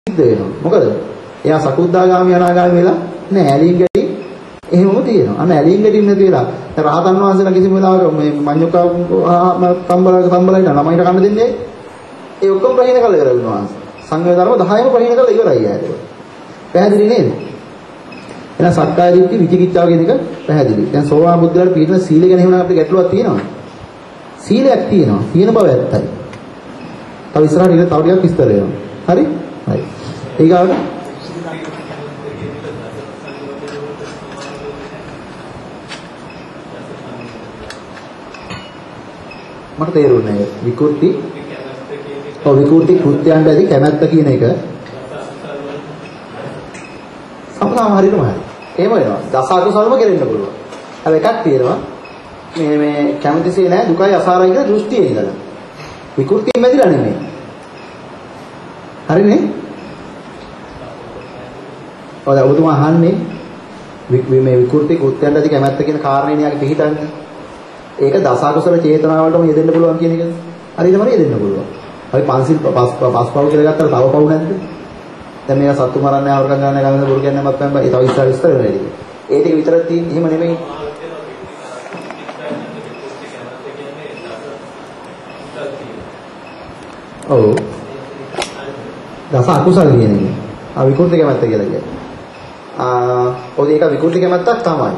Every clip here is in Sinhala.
සිද්ධ වෙනවා. මොකද එයා සකුද්දාගාමි අනාගාමි වෙලා නෑ ඇලීම් ගැටීම් එහෙමම තියෙනවා. අන්න ඇලීම් ගැටීම් නැති වෙලා රහතන් වහන්සේලා කිසිම වෙලාවක මේ මඤ්ඤුකා තම්බලයින ළමයිට කන්න දෙන්නේ ඒ ඔක්කොම ප්‍රහීන කළ ඉවරයි උන්වහන්සේ. සංවේද ධර්ම 10ම ප්‍රහීන කළ ඉවරයි යාට. පැහැදිලි නේද? එහෙනම් සක්කාය දිට්ඨි විචිකිච්ඡාව කියන එක පැහැදිලි. දැන් සෝවාන් බුද්ධලාට පිළිතුර සීල ගැන එහෙම අපිට ගැටලුවක් තියෙනවා. සීලයක් තියෙනවා. තියෙන බව ඇත්තයි. තව ඉස්සරහට ඉන්න තව ටිකක් විස්තර වෙනවා. හරි? හරි. ඊගාවට මට තේරුන්නේ නැහැ. විකෘති විකෘති කෘත්‍යයන්ට ඇති කැමැත්ත කියන එක සම්පූර්ණම හරියටම හරි. එහෙම වෙනවා. දස අකුසලම කෙරෙන්න පුළුවන්. හැබැයි එකක් තියෙනවා. මේ කැමැතිසේ නැහැ දුකයි අසාරයි කියන දෘෂ්ටියේ ඉඳලා. විකෘතියෙන් වැදිලා නෙමෙයි. හරිනේ? ඔය ඔබතුමා අහන්නේ මේ විකෘති කෘත්‍යයන්ට ඇති කැමැත්ත කියන කාරණේ නියාගේ පිළිහිටන්නේ. ඒක දස අකුසල චේතනාවලටම යෙදෙන්න පුළුවන් කියන එකද? හරියටම යෙදෙන්න පුළුවන්. අපි පන්සිල් පස්පව් කියලා ගත්තාට තව පව් නැද්ද? දැන් මේක සත්තු මරන්නේ ආවරකම් ගන්න ගමන බොරු කියන්නේ මත් බෑ. ඒ තව විස්තර වෙනවා ඒක. ඒ ටික විතරක් තියෙන්නේ එහෙම නෙමෙයි. ඔව්. දස අකුසල කියන එක. විකෘති කැමැත්ත කියලා කියන්නේ. ඔය ඒක විකෘති කැමැත්තක් තමයි.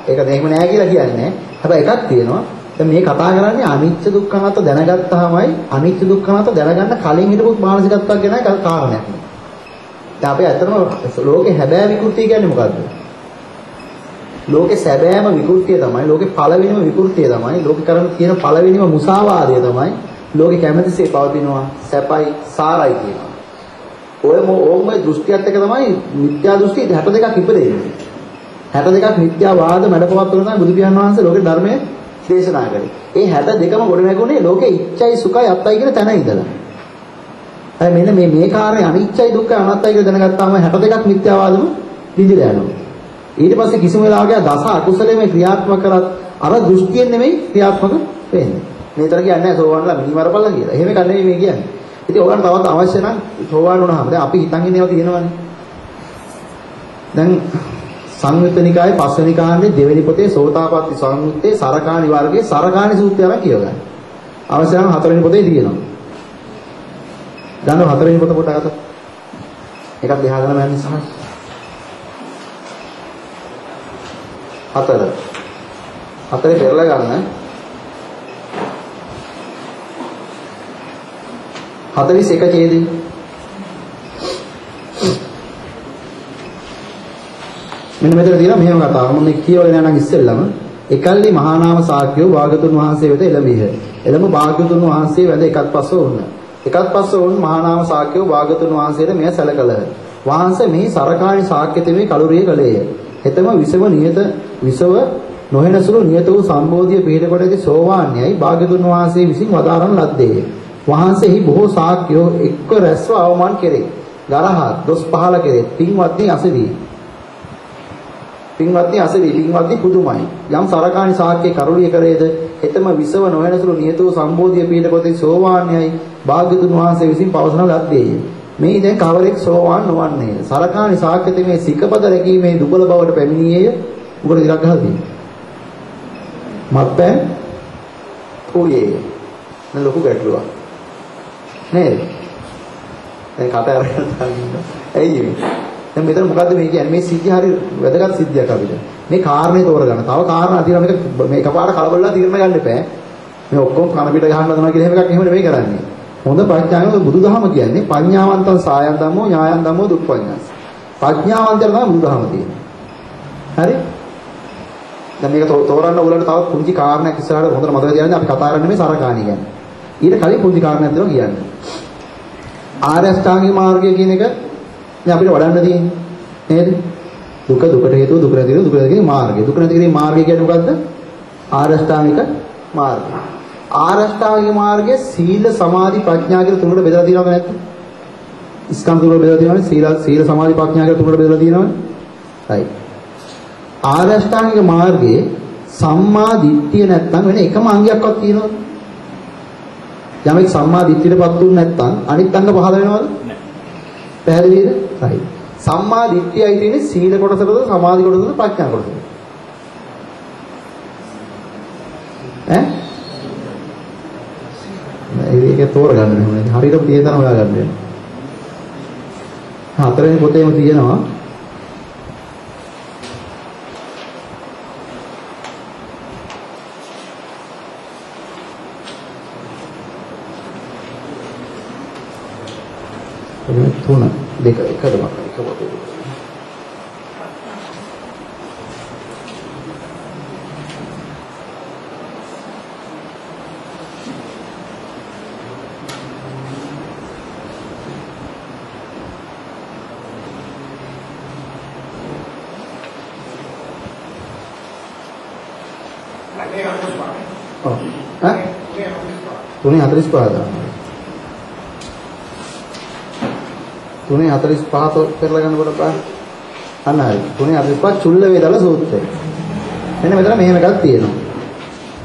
ඒක දෙහිම නෑ කියලා කියන්නේ. හැබැයි එකක් තියෙනවා. දැන් මේ කතා කරන්නේ අනිච්ච දුක්ඛ අනාත්ම දැනගත්තාමයි අනිච්ච දුක්ඛ අනාත්ම දැනගන්න කලින් හිටපු මානසිකත්වයක් ගැනයි කාරණයක්. දැන් අපි ඇත්තටම ලෝකේ හැබෑ විකෘතිය කියන්නේ මොකද්ද? ලෝකේ සැබෑම විකෘතිය තමයි ලෝකේ පළවෙනිම විකෘතිය තමයි ලෝකේ කරන තියෙන පළවෙනිම මුසාවාදය තමයි ලෝකේ කැමැතිසේ පවතිනවා සැපයි සාරයි කියනවා. ඔය දෘෂ්ටියත් එක තමයි මිත්‍යා දෘෂ්ටි 62ක් ඉපදෙන්නේ. 62ක් මිත්‍යා වාද මැඩපවත් කරන තමයි බුදු පියාණන් වහන්සේ ලෝකේ ධර්මයේ දේශනා කරේ. ඒ 62ම ගොඩ නැගුණේ ලෝකේ ඉච්ඡයි සුඛයි අත්තයි කියන තැන ඉඳලා. අය මෙන්න මේ කාරණේ අනිච්චයි දුක්ඛයි අනාත්තයි කියලා දැනගත්තාම 62ක් මිත්‍යා වාදම නිදිලා යනවා. ඊට පස්සේ කිසිම වෙලාවක දස අකුසලයේ මේ ක්‍රියාත්මක කරත් අර දෘෂ්ටියෙන් නෙමෙයි ක්‍රියාත්මක වෙන්නේ. මේතර කියන්නේ නැහැ සෝවාන්ලා මිනිමරපල්ලා කියලා. එහෙම එකක් නෙමෙයි මේ කියන්නේ. ඉතින් ඕගොල්ලන් තවත් අවශ්‍ය නම් සෝවාන් වුණාම දැන් අපි හිතන් ඉන්නේ ඒවා තියෙනවානේ. දැන් සංයුත්තනිකායේ පස්වෙනි කාණ්ඩේ දෙවෙනි පොතේ සෝතාපට්ටි සංයුත්තේ සරකාණි වර්ගයේ සරකාණි සූත්‍රය අරන් කියවගන්න. අවශ්‍ය නම් හතරවෙනි පොතේ තියෙනවා. දැන් හතරවෙනි පොත කොට ගත්තා. එකක් දෙහාගෙන මම සහ හතරේ පෙරලා ගන්න. 41 ඡේදය. මෙන්න මෙතන තියෙනවා මෙහෙම කතාවක්. මම කියවලා යනවා ඉස්සෙල්ලම එකල්ලි මහා නාම ශාක්‍යෝ භාගතුන් වහන්සේ වෙත එළඹිහ. එළඹ භාගතුන් වහන්සේ වැඳ එකත් පස්ස වුණ. එකත් පස්ස වුණ මහා නාම ශාක්‍යෝ භාගතුන් වහන්සේට මෙය සැලකලහ. වහන්සේ මෙහි සරකාණි ශාක්‍ය තෙමේ කලුරිය කළේය. හෙතම විසව නොහෙනසුළු නියත වූ සම්බෝධිය පිළිද කොට ඇති සෝවාන්‍යයි භාගතුන් වහන්සේ විසින් වදාරන ලද්දේය. වහන්සේහි බොහෝ ශාක්‍යෝ එක්ව රැස්ව අවමාන කෙරේ. ගරහා දොස් පහල කෙරේ. පින්වත්නි අසවි. පින්වත්නි පුදුමයි. යම් සරකාණි ශාක්‍ය කරුළිය කරේද හෙතම විසව නොහෙනසුළු නියත වූ සම්බෝධිය පිළිද කොට ඇති සෝවාන්‍යයි භාගතුන් වහන්සේ විසින් පවසන ලද්දේය. මේ දැන් කවරෙක් සෝවාන් නොවන්නේය. සරකාණි ශාක්‍ය තෙමේ සිකපද රැකීමේ දුබල බවට පැමිණියේය. උගල ඉලක්ක ගහලා තියෙනවා. මත්පැන් පොයේ නේ ලොකු ගැටලුවක් නේද? දැන් කට අරගෙන තියෙනවා. ඇයි මේ? දැන් මෙතන මොකද්ද මේ කියන්නේ? මේ සිද්ධිය හරි වැදගත් සිද්ධියක් අපිට. මේ කාරණේ තෝරගන්න. තව කාරණා තියෙනවා මේක එකපාරට කලබලලා තීරණ ගන්න එපා. මේ ඔක්කොම කන පිට ගහන්න හදනවා කියලා එහෙම එකක් එහෙම නෙමෙයි කරන්නේ. හොඳ ප්‍රඥාවෙන් බුදුදහම කියන්නේ පඤ්ඤාවන්තං සායන් ධම්මෝ ඥායන් ධම්මෝ දුප්පඤ්ඤාස. ප්‍රඥාවන්තයන් තමයි බුදුදහම තියෙන්නේ. හරි? දැන් මේක තෝරන්න උලට තවත් පුංචි කාරණයක් ඉස්සරහට හොඳට මතක තියාගන්න අපි කතා කරන්නේ මේ සරකාණි ගැන. ඊට කලින් පුංචි කාරණයක් දෙනවා කියන්නේ. ආර්ය අෂ්ටාංගික මාර්ගය කියන එක දැන් අපිට වඩන්න තියෙන්නේ නේද? දුක දුකට හේතුව දුක නැති දුක නැති මාර්ගය. දුක නැති කිරීමේ මාර්ගය කියන්නේ මොකද්ද? ආර්ය අෂ්ටාංගික මාර්ගය. ආර්ය අෂ්ටාංගික මාර්ගයේ සීල සමාධි ප්‍රඥා කියලා තුනකට බෙදලා තියෙනවද නැත්නම්? ස්කන්ධ තුනකට බෙදලා තියෙනවනේ. සීල සමාධි ප්‍රඥා කියලා තුනකට බෙදලා තියෙනවනේ. right. ආර්ය අෂ්ටාංගික මාර්ගයේ සම්මා දිට්ඨිය නැත්තම් වෙන එකම අංගයක්වත් තියෙනවද? යමෙක් සම්මා දිට්ඨියටපත් වුනේ නැත්තම් අනිත් අංග පහළ වෙනවද? පැහැදිලිද? හරි. සම්මා දිට්ඨියයි තියෙන්නේ සීල කොටසටද සමාධි කොටසද ප්‍රඥා කොටසද? ඒක තෝරගන්න ඕනේ. හරියට තියෙන තැන හොයාගන්න වෙනවා. හතරවෙනි පොතේම තියෙනවා. තුන දෙක එකටම එක පොතේ. තුනේ 45 දානවා. තුනේ 45 පෙරලා ගන්නකොට බලන්න. අන්න හරි. තුනේ 45 චුල්ල වේදල සූත්‍රය. මෙන්න මෙතන මෙහෙම එකක් තියෙනවා.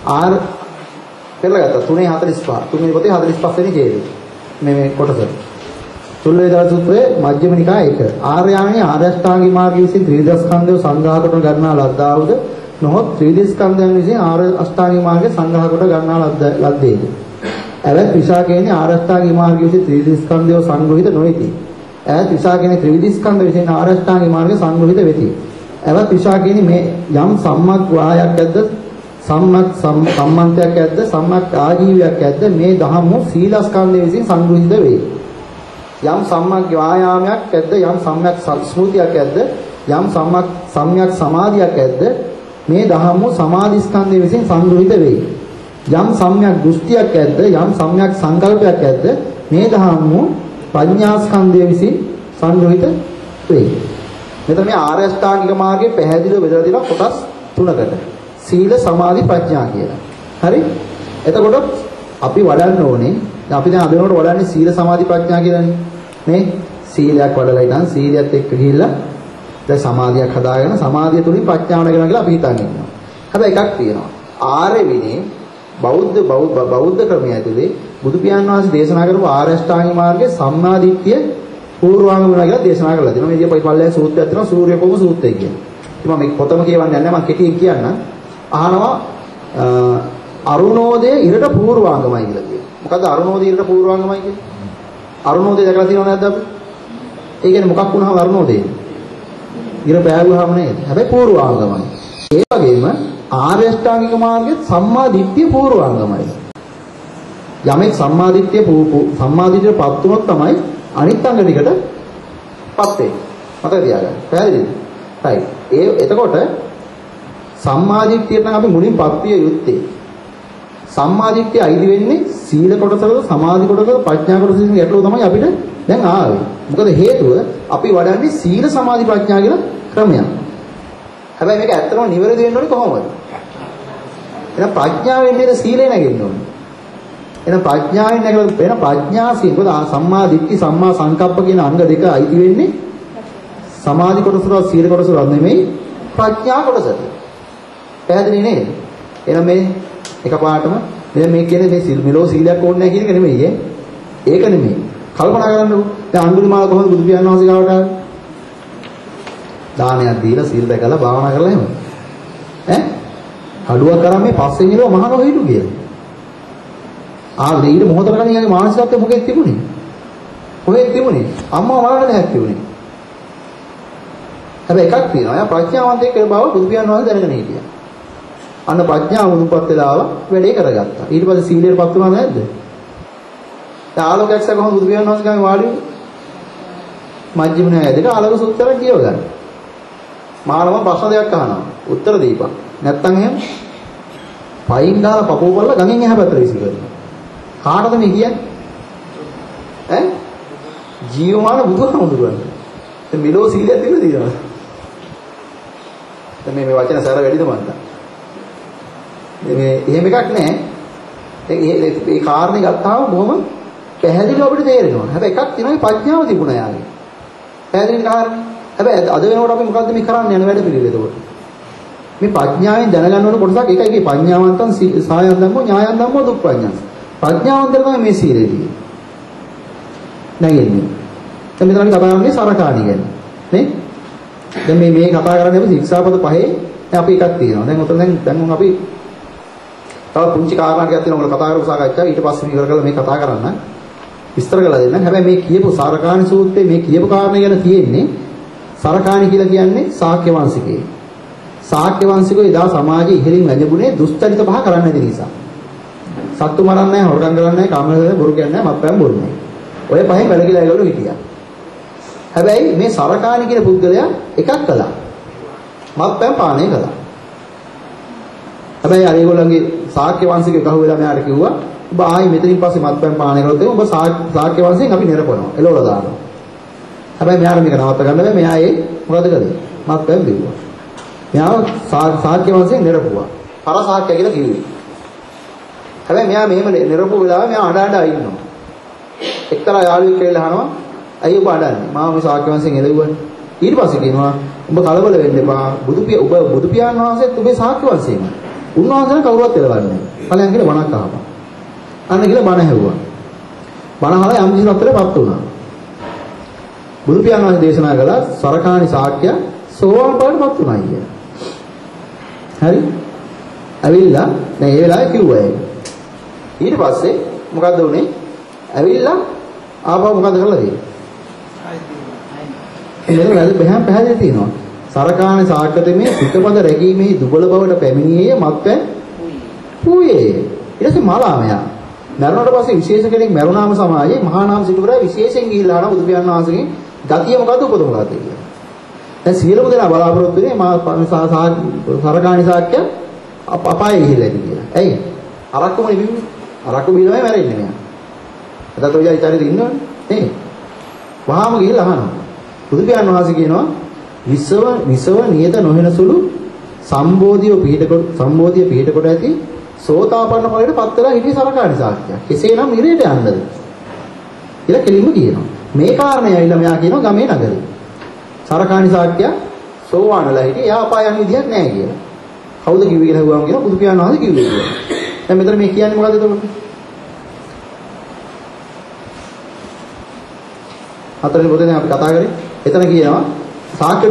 ආර් පෙරලා ගත්තා. තුනේ 45. තුනේ පොතේ 45 වෙනි ඡේදය. මේ කොටස. චුල්ල වේදල සූත්‍රයේ මජ්ක්‍ධිම නිකාය 1. ආර්යාණී ආර්යෂ්ටාංගික මාර්ගයේ විසින් ත්‍රිවිධස්කන්ධය සංඝා කොට ගන්නා ලද්දාවුද නොහොත් ත්‍රිවිධස්කන්ධයන් විසින් ආර්ය අෂ්ටාංගික මාර්ගයේ සංඝා කොට ගන්නා ලද්දේද. එවත් විශාකේනේ ආරෂ්ඨාංගික මාර්ගයේ විසින් ත්‍රිවිධස්කන්ධය සංග්‍රහිත නොවේති. එවත් විශාකේනේ ත්‍රිවිධස්කන්ධ විසින් ආරෂ්ඨාංගික මාර්ගයේ සංග්‍රහිත වෙති. එවත් විශාකේනේ මේ යම් සම්මක් වායක් ඇද්ද සම්මක් සම්මන්තයක් ඇද්ද සම්මක් ආජීවයක් ඇද්ද මේ දහම සීලස්කන්ධය විසින් සංග්‍රහිත වේ. යම් සම්මක් වායාමයක් ඇද්ද යම් සම්මක් ස්මෘතියක් ඇද්ද යම් සම්මක් සමාධියක් ඇද්ද මේ දහම සමාධිස්කන්ධය විසින් සංග්‍රහිත වේ. යම් සම්‍යක් දෘෂ්ටියක් ඇද්ද යම් සම්‍යක් සංකල්පයක් ඇද්ද මේ දහම ප්‍රඥා ස්කන්ධය විසින් සංග්‍රහිත වේ. මෙතන මේ ආර්ය අෂ්ටාංගික මාර්ගයේ පැහැදිලිව බෙදලා තියෙනවා කොටස් තුනකට. සීල සමාධි ප්‍රඥා කියලා. හරි? එතකොට අපි වඩන්න ඕනේ. අපි දැන් අද වෙනකොට වඩන්නේ සීල සමාධි ප්‍රඥා කියලානේ. මේ සීලයක් වඩලා ඉතින් සීලයත් එක්ක ගිහිල්ලා දැන් සමාධියක් හදාගෙන සමාධිය තුලින් ප්‍රඥාව නැගෙනවා කියලා අපි හිතන් ඉන්නවා. හැබැයි එකක් තියෙනවා. ආර්ය විනේ බෞද්ධ ක්‍රමය ඇතුලේ බුදු පියාණන් වහන්සේ දේශනා කරපු ආර්ය අෂ්ටාංගික මාර්ගයේ සම්මා දිට්ඨිය පූර්වාංග වෙනවා කියලා දේශනා කරලා දෙනවා. මේ විදිහ පල්ලේ සූත්‍රයක් තියෙනවා සූර්යකෝම සූත්‍රය කියන. ඉතින් මම මේ පොතම කියවන්නේ නැහැ මම කෙටියෙන් කියන්නම්. අහනවා අරුණෝදය ඉරට පූර්වාංගමයි කියලා කියනවා. මොකද්ද අරුණෝදය ඉරට පූර්වාංගමයි කියන්නේ? අරුණෝදය දැකලා තියෙනවද නැද්ද අපි? ඒ කියන්නේ මොකක් වුණාම අරුණෝදය? ඉර පෑගුවාම නේද? හැබැයි පූර්වාංගමයි. ඒ වගේම ආර්ය අෂ්ටාංගික මාර්ගයේ සම්මා දිට්ඨිය පූර්වාංගමයි. යමෙක් සම්මා දිට්ඨියපත් වුණොත් තමයි අනිත් අංග ටිකටපත් වෙන්නේ. මතක තියාගන්න. පැහැදිලිද? right. එතකොට සම්මා දිට්ඨියට නම් අපි මුලින්පත් විය යුත්තේ. සම්මා දිට්ඨිය අයිති වෙන්නේ සීල කොටසවල සමාධි කොටසවල ප්‍රඥා කොටසකින් ගැටලුව තමයි අපිට දැන් ආවේ. මොකද හේතුව අපි වඩන්නේ සීල සමාධි ප්‍රඥා කියලා ක්‍රමයක්. හැබැයි මේක ඇත්තටම නිවැරදි වෙන්න ඕනේ කොහොමද? එහෙනම් ප්‍රඥාවෙන් නේද සීලය නැගෙන්න ඕනේ. එහෙනම් ප්‍රඥාවෙන් නැගලා වෙන ප්‍රඥාසිය. මොකද සම්මා දිට්ඨි සම්මා සංකප්ප කියන අංග දෙක අයිති වෙන්නේ සමාධි කොටසට සීල කොටසට නෙමෙයි ප්‍රඥා කොටසට. පැහැදිලි නේද? එහෙනම් මේ එකපාරටම මේ කියන්නේ මේ මෙලෝ සීලයක් ඕනේ නැහැ කියන එක නෙමෙයි ඈ. ඒක නෙමෙයි. කල්පනා කරන්නකෝ. දැන් අඟුලිමාල කොහොමද බුදු පියාණන් වහන්සේ ගාවට ආවේ? දානයක් දීලා සීල් දැකලා භාවනා කරලා එහෙම. ඈ? අඩුවක් කරන් මේ පස්සේ නිරව මහා නොහිටු කියලා. ඊට මොහොතකට කලින් යාගේ මානසිකත්වය මොකෙද තිබුණේ? කොහෙද තිබුණේ? අම්මා මරන්න නැහැ තිබුණේ. හැබැයි එකක් තියෙනවා. එයා ප්‍රඥාවන්තයෙක් කියලා බව බුදු පියාණන් වහන්සේ දැනගෙන හිටියා. අන්න ප්‍රඥාව උණුපත් වෙලා වැඩේ කරගත්තා. ඊට පස්සේ සීලයටපත් වුණා නැද්ද? දැන් ආලෝකයක් කොහොමද බුදු පියාණන් වහන්සේ ගාමේ වාඩි වුනේ? මජ්ක්‍ධිම නිකායේදී ආලෝක සූත්‍රයක් කියව ගන්න. මානව ප්‍රශ්න දෙකක් අහනවා. උත්තර දීපන්. නැත්තම් එහෙම පයින් දාලා පපුව බලලා ගඟෙන් එහා පැත්තට විසි කරනවා. කාටද මේ කියන්නේ? ඈ? ජීවමාන බුදුහාමුදුරුවන්ට. දැන් මෙලෝ සීලයක් දෙන්න තියෙනවා. දැන් මේ වචන සැර වැඩිද මන්ද? මේ එහෙම එකක් නැහැ. ඒ කාරණේ ගත්තාම බොහොම පැහැදිලිව අපිට තේරෙනවා. හැබැයි එකක් තියෙනවා ප්‍රඥාව තිබුණා යාගේ. පැහැදිලි කාරණේ. හැබැයි අද වෙනකොට අපි මොකද්ද මේ කරන්න යන වැඩ පිළිවෙල එතකොට? මේ ප්‍රඥාවෙන් දැනගන්න ඕන කොටසක් ඒකයි ප්‍රඥාවන්තං සායන් ධම්මෝ ඥායන් ධම්මෝ දුප්පඤ්ඤං. ප්‍රඥාවන්තර තමයි මේ සීලෙදී. නැගෙන්නේ. දැන් මෙතන අපි කතා කරන්නේ සරකාණි ගැන. නේ? දැන් මේ කතා කරන්නේ අපි ශික්ෂාපද පහේ දැන් අපි එකක් තියෙනවා. දැන් උතන දැන් අපි තව පුංචි කාරණාවක් තියෙනවා. ඔයගොල්ලෝ කතා කරපු සාකච්ඡාව ඊට පස්සේ ඉවර කරලා මේ කතා කරන්න විස්තර කරලා දෙන්න. හැබැයි මේ කියපු සරකාණි සූත්‍රයේ මේ කියපු කාරණේ ගැන තියෙන්නේ සරකාණි කියලා කියන්නේ ශාක්‍ය වංශිකේ. ශාක්‍ය වංශිකෝ එදා සමාජයේ ඉහළින් වැජඹුනේ දුස්චරිත පහ කරන්නේ නැති නිසා. සත්තු මරන්නේ නැහැ, හොරකම් කරන්නේ නැහැ, කාම කරන්නේ බොරු කියන්නේ නැහැ, මත්පැන් බොන්නේ නැහැ. ඔය පහෙන් වැළකීලා ඒගොල්ලෝ හිටියා. හැබැයි මේ සරකාණි කියන පුද්ගලයා එකක් කළා. මත්පැන් පානය කළා. හැබැයි අර ඒගොල්ලන්ගේ ශාක්‍ය වංශිකේ ගහුවෙලා මෙයාට කිව්වා ඔබ ආයි මෙතනින් පස්සේ මත්පැන් පානය කරොත් ඔබ ශාක්‍ය වංශයෙන් අපි නිරපනවා. එළවලා දානවා. හැබැයි මෙයාට මේක නවත්ත ගන්න බැහැ. මෙයා මොකද කළේ? මත්පැන් බිව්වා. මෙයා ශාක්‍ය වංශයෙන් නිරපුවා. පරශාක්‍ය කියලා කිව්වේ. හැබැයි මෙයා මෙහෙම නිරපුව වෙලාව මෙයා අඬ ඉන්නවා. එක්තරා යාළුවෙක් කියලා අහනවා අයියෝ ඔබ අඬන්නේ. මාව මේ ශාක්‍ය වංශයෙන් එළවුවනේ. ඊට පස්සේ කියනවා ඔබ කලබල වෙන්න එපා. ඔබ බුදු පියාණන් වහන්සේත් ඔබේ ශාක්‍ය වංශයෙන්. උන්වහන්සේන කවුරුවත් එළවන්නේ නැහැ. ඵලයන් කියලා බණක් අහපන්. අන්න කියලා බණ ඇහුවා. බණ අහලා යම් කිසිමතරපත් වුණා. බුදු පියාණන් වහන්සේ දේශනා කළා සරකාණි ශාක්‍ය සෝවාන් බවටපත් වුණා කියලා. හරි? ඇවිල්ලා දැන් ඒ වෙලාවේ කිව්වා ඒක. ඊට පස්සේ මොකද්ද උනේ? ඇවිල්ලා ආපහු මොකද කරලා තියෙන්නේ? එතන වැද බහැම් පැහැදිලි තියෙනවා. සරකාණි ශාක්‍යතමේ සිතපද රැකීමේ දුබල බවට පැමිණියේ මත්පැන් පූයේ. ඊට පස්සේ මලාමයා මරණයට පස්සේ විශේෂ කෙනෙක් මරුණාම සමාජයේ මහා නාම සිටුවරයා විශේෂයෙන් ගිහිල්ලා අහන බුදු පියාණන් වහන්සේගෙන් ගතිය මොකද්ද උපත මොකද්ද කියලා. දැන් සියලුම දෙනා බලාපොරොත්තු වෙන්නේ සරකාණි ශාක්‍ය අපායේ ගිහිල්ලා ඉන්නේ කියලා. ඇයි? අරක්කුම නෙමෙයි. අරක්කු බීනමයි මැරෙන්නේ මෙයා. එතකොට ඔය ඉතාලියේ ඉන්නවනේ. නේ? වහාම ගිහිල්ලා අහනවා. බුදු පියාණන් වහන්සේ කියනවා විසව නියත නොහෙන සුළු සම්බෝධිය පිහිට කොට ඇති සෝතාපන්න ඵලයට පත් වෙලා හිටිය සරකාණි ශාක්‍යය. කෙසේනම් නිරේට යන්නද? කියලා කෙලින්ම කියනවා. මේ කාරණේ ඇවිල්ලා මෙයා කියනවා ගමේ නගරේ. සරකාණි ශාක්‍යය සෝවාන්ලා හිටියේ එයා අපාය යන විදියක් නැහැ කියලා. කවුද කිව්වේ කියලා හුවාම කියනවා බුදු පියාණන් වහන්සේ කිව්වේ කියලා. දැන් මෙතන මේ කියන්නේ මොකද්ද එතකොට? හතරෙනි පොතේ අපි කතා කරේ. එතන කියනවා ශාක්‍ය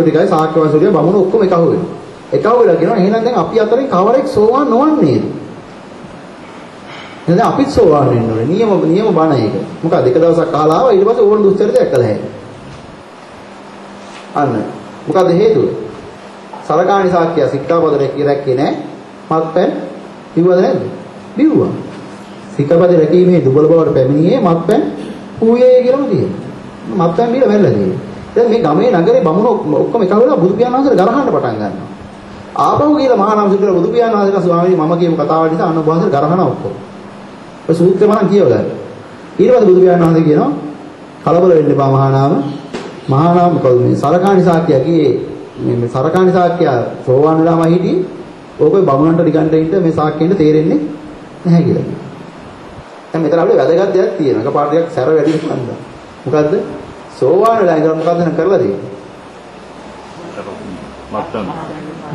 ටිකයි ශාක්‍ය වංශිකයි බමුණු ඔක්කොම එකහුව වෙනවා. එකහුව වෙලා කියනවා එහෙනම් දැන් අපි අතරින් කවරෙක් සෝවාන් නොවන්නේද? එහෙනම් අපිත් සෝවාන් වෙන්න ඕනේ. නියම බණ ඒක. මොකද එක දවසක් අහලා ආවා ඊට පස්සේ ඕන දුස්චරිතයක් කළා හැකියි. අන්න. මොකද හේතුව? සරකාණි ශාක්‍ය සික්ඛාපද රැක්කේ නැහැ. මත්පැන් බිව්වද නැද්ද? බිව්වා. සික්ඛාපද රැකීමේ දුබල බවට පැමිණියේ මත්පැන් පූයේ කියලාම තියෙනවා. මත්පැන් බීලා වැල්ලා තියෙනවා. දැන් මේ ගමේ නගරේ බමුණු ඔක්කොම එකව වෙලා බුදු පියාණන් වහන්සේට ගරහන්න පටන් ගන්නවා. ආපහු ගිහලා මහා නාම සුත්‍රය බුදු පියාණන් වහන්සේට ස්වාමීනි මම කියපු කතාව නිසා අන්න ඔබ වහන්සේට ගරහනවා ඔක්කොම. ඔය සූත්‍රය මම කියවලා. ඊට පස්සේ බුදු පියාණන් වහන්සේ කියනවා කලබල වෙන්න එපා මහා නාම කවුද මේ සරකාණි ශාක්‍ය කියේ මේ සරකාණි ශාක්‍ය සෝවාන් වෙලාම හිටියේ ඕකේ බමුණන්ට ඩිගන්ට ඉන්න මේ ශාක්‍යෙන්ට තේරෙන්නේ නැහැ කියලා කියනවා. දැන් මෙතන අපිට වැදගත් දෙයක් තියෙනවා. එකපාරට ටිකක් සැර වැඩි වෙනවා. මොකද්ද? සෝවාන් වෙලා ඉඳලා මොකද්ද නම් කරලා තියෙන්නේ?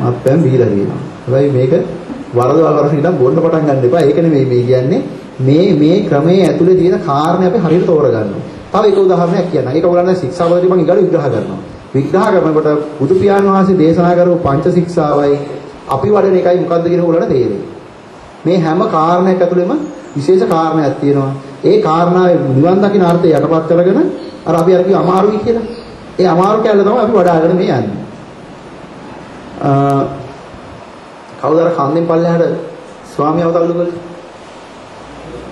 මත්පැන් බීලා තියෙනවා. හැබැයි මේක වරදවා කරගෙන ඉඳන් බොන්න පටන් ගන්න එපා. ඒක නෙමෙයි මේ කියන්නේ. මේ ක්‍රමයේ ඇතුලේ තියෙන කාරණේ අපි හරියට තෝරගන්නවා. තව එක උදාහරණයක් කියන්න. ඒක ඔයගොල්ලන් ශික්ෂාවලදී මම ඊගොල්ලෝ විග්‍රහ කරනවා. විග්‍රහ කරනකොට බුදු පියාණන් වහන්සේ දේශනා කරපු පංච ශික්ෂාවයි අපි වඩන එකයි මොකද්ද කියන උගලට තේරෙන්නේ. මේ හැම කාරණයක් ඇතුළෙම විශේෂ කාරණයක් තියෙනවා. ඒ කාරණාවේ නිවන් දකින්න අර්ථය යටපත් කරගෙන අර අපි අර කිය අමාරුයි කියලා. ඒ අමාරු කැලල තමයි අපි වඩාගෙන මේ යන්නේ. කවුද අර කන්දෙන් පල්ලෙහාට ස්වාමියව තල්ලු කළේ?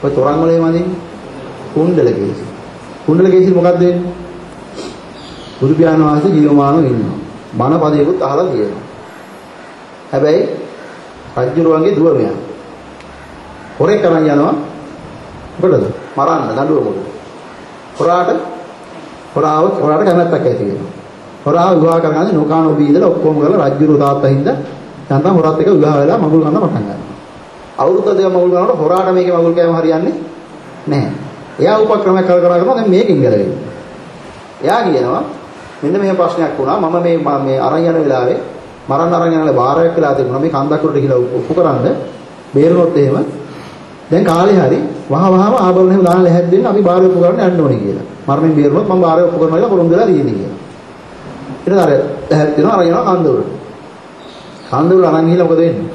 ඔය තොරන් වලේ මදින්නේ. කුණ්ඩලකේසි. කුණ්ඩලකේසි මොකක්ද වෙන්නේ? බුදු පියාණන් වහන්සේ ජීවමානව ඉන්නවා. බණ පදයකුත් අහලා තියෙනවා. හැබැයි රජුරුවන්ගේ දුව මෙයා. හොරෙක් කරන් යනවා. මොකටද? මරන්න දඬුවමකට. හොරාට කැමැත්තක් ඇති වෙනවා. හොරාව විවාහ කරගන්නේ නොකානෝබී ඉඳලා ඔක්කොම කරලා රජුරුව තාත්තා හින්දා නැත්නම් හොරත් එක විවාහ වෙලා මගුල් ගන්න පටන් ගන්නවා. අවුරුද්ද දෙක මගුල් ගන්නකොට හොරාට මේකේ මගුල් කෑම හරියන්නේ නැහැ. එයා උපක්‍රමයක් කරනවා දැන් මේකෙන් ගැලවෙන්න. එයා කියනවා මෙන්න මෙහෙම ප්‍රශ්නයක් වුණා මම මේ අරන් යන වෙලාවේ මරන්න අරන් යන වෙලාවේ වාරයක් වෙලා තිබුණා මේ කන්දක් උඩට ගිහලා ඔප්පු කරන්න බේරුණොත් එහෙම දැන් කාලේ හරි වහවහම ආභරණ එහෙම දාන ලැහැත් දෙන්න අපි බාරය ඔප්පු කරන්න යන්න ඕනේ කියලා. මරණයෙන් බේරුණොත් මම බාරය ඔප්පු කරනවා කියලා පොරොන්දු වෙලා තියෙන්නේ කියලා. ඊට අර ලැහැත් දෙනවා අර යනවා කන්දවල. කන්දවල අරන් ගිහලා මොකද වෙන්නේ?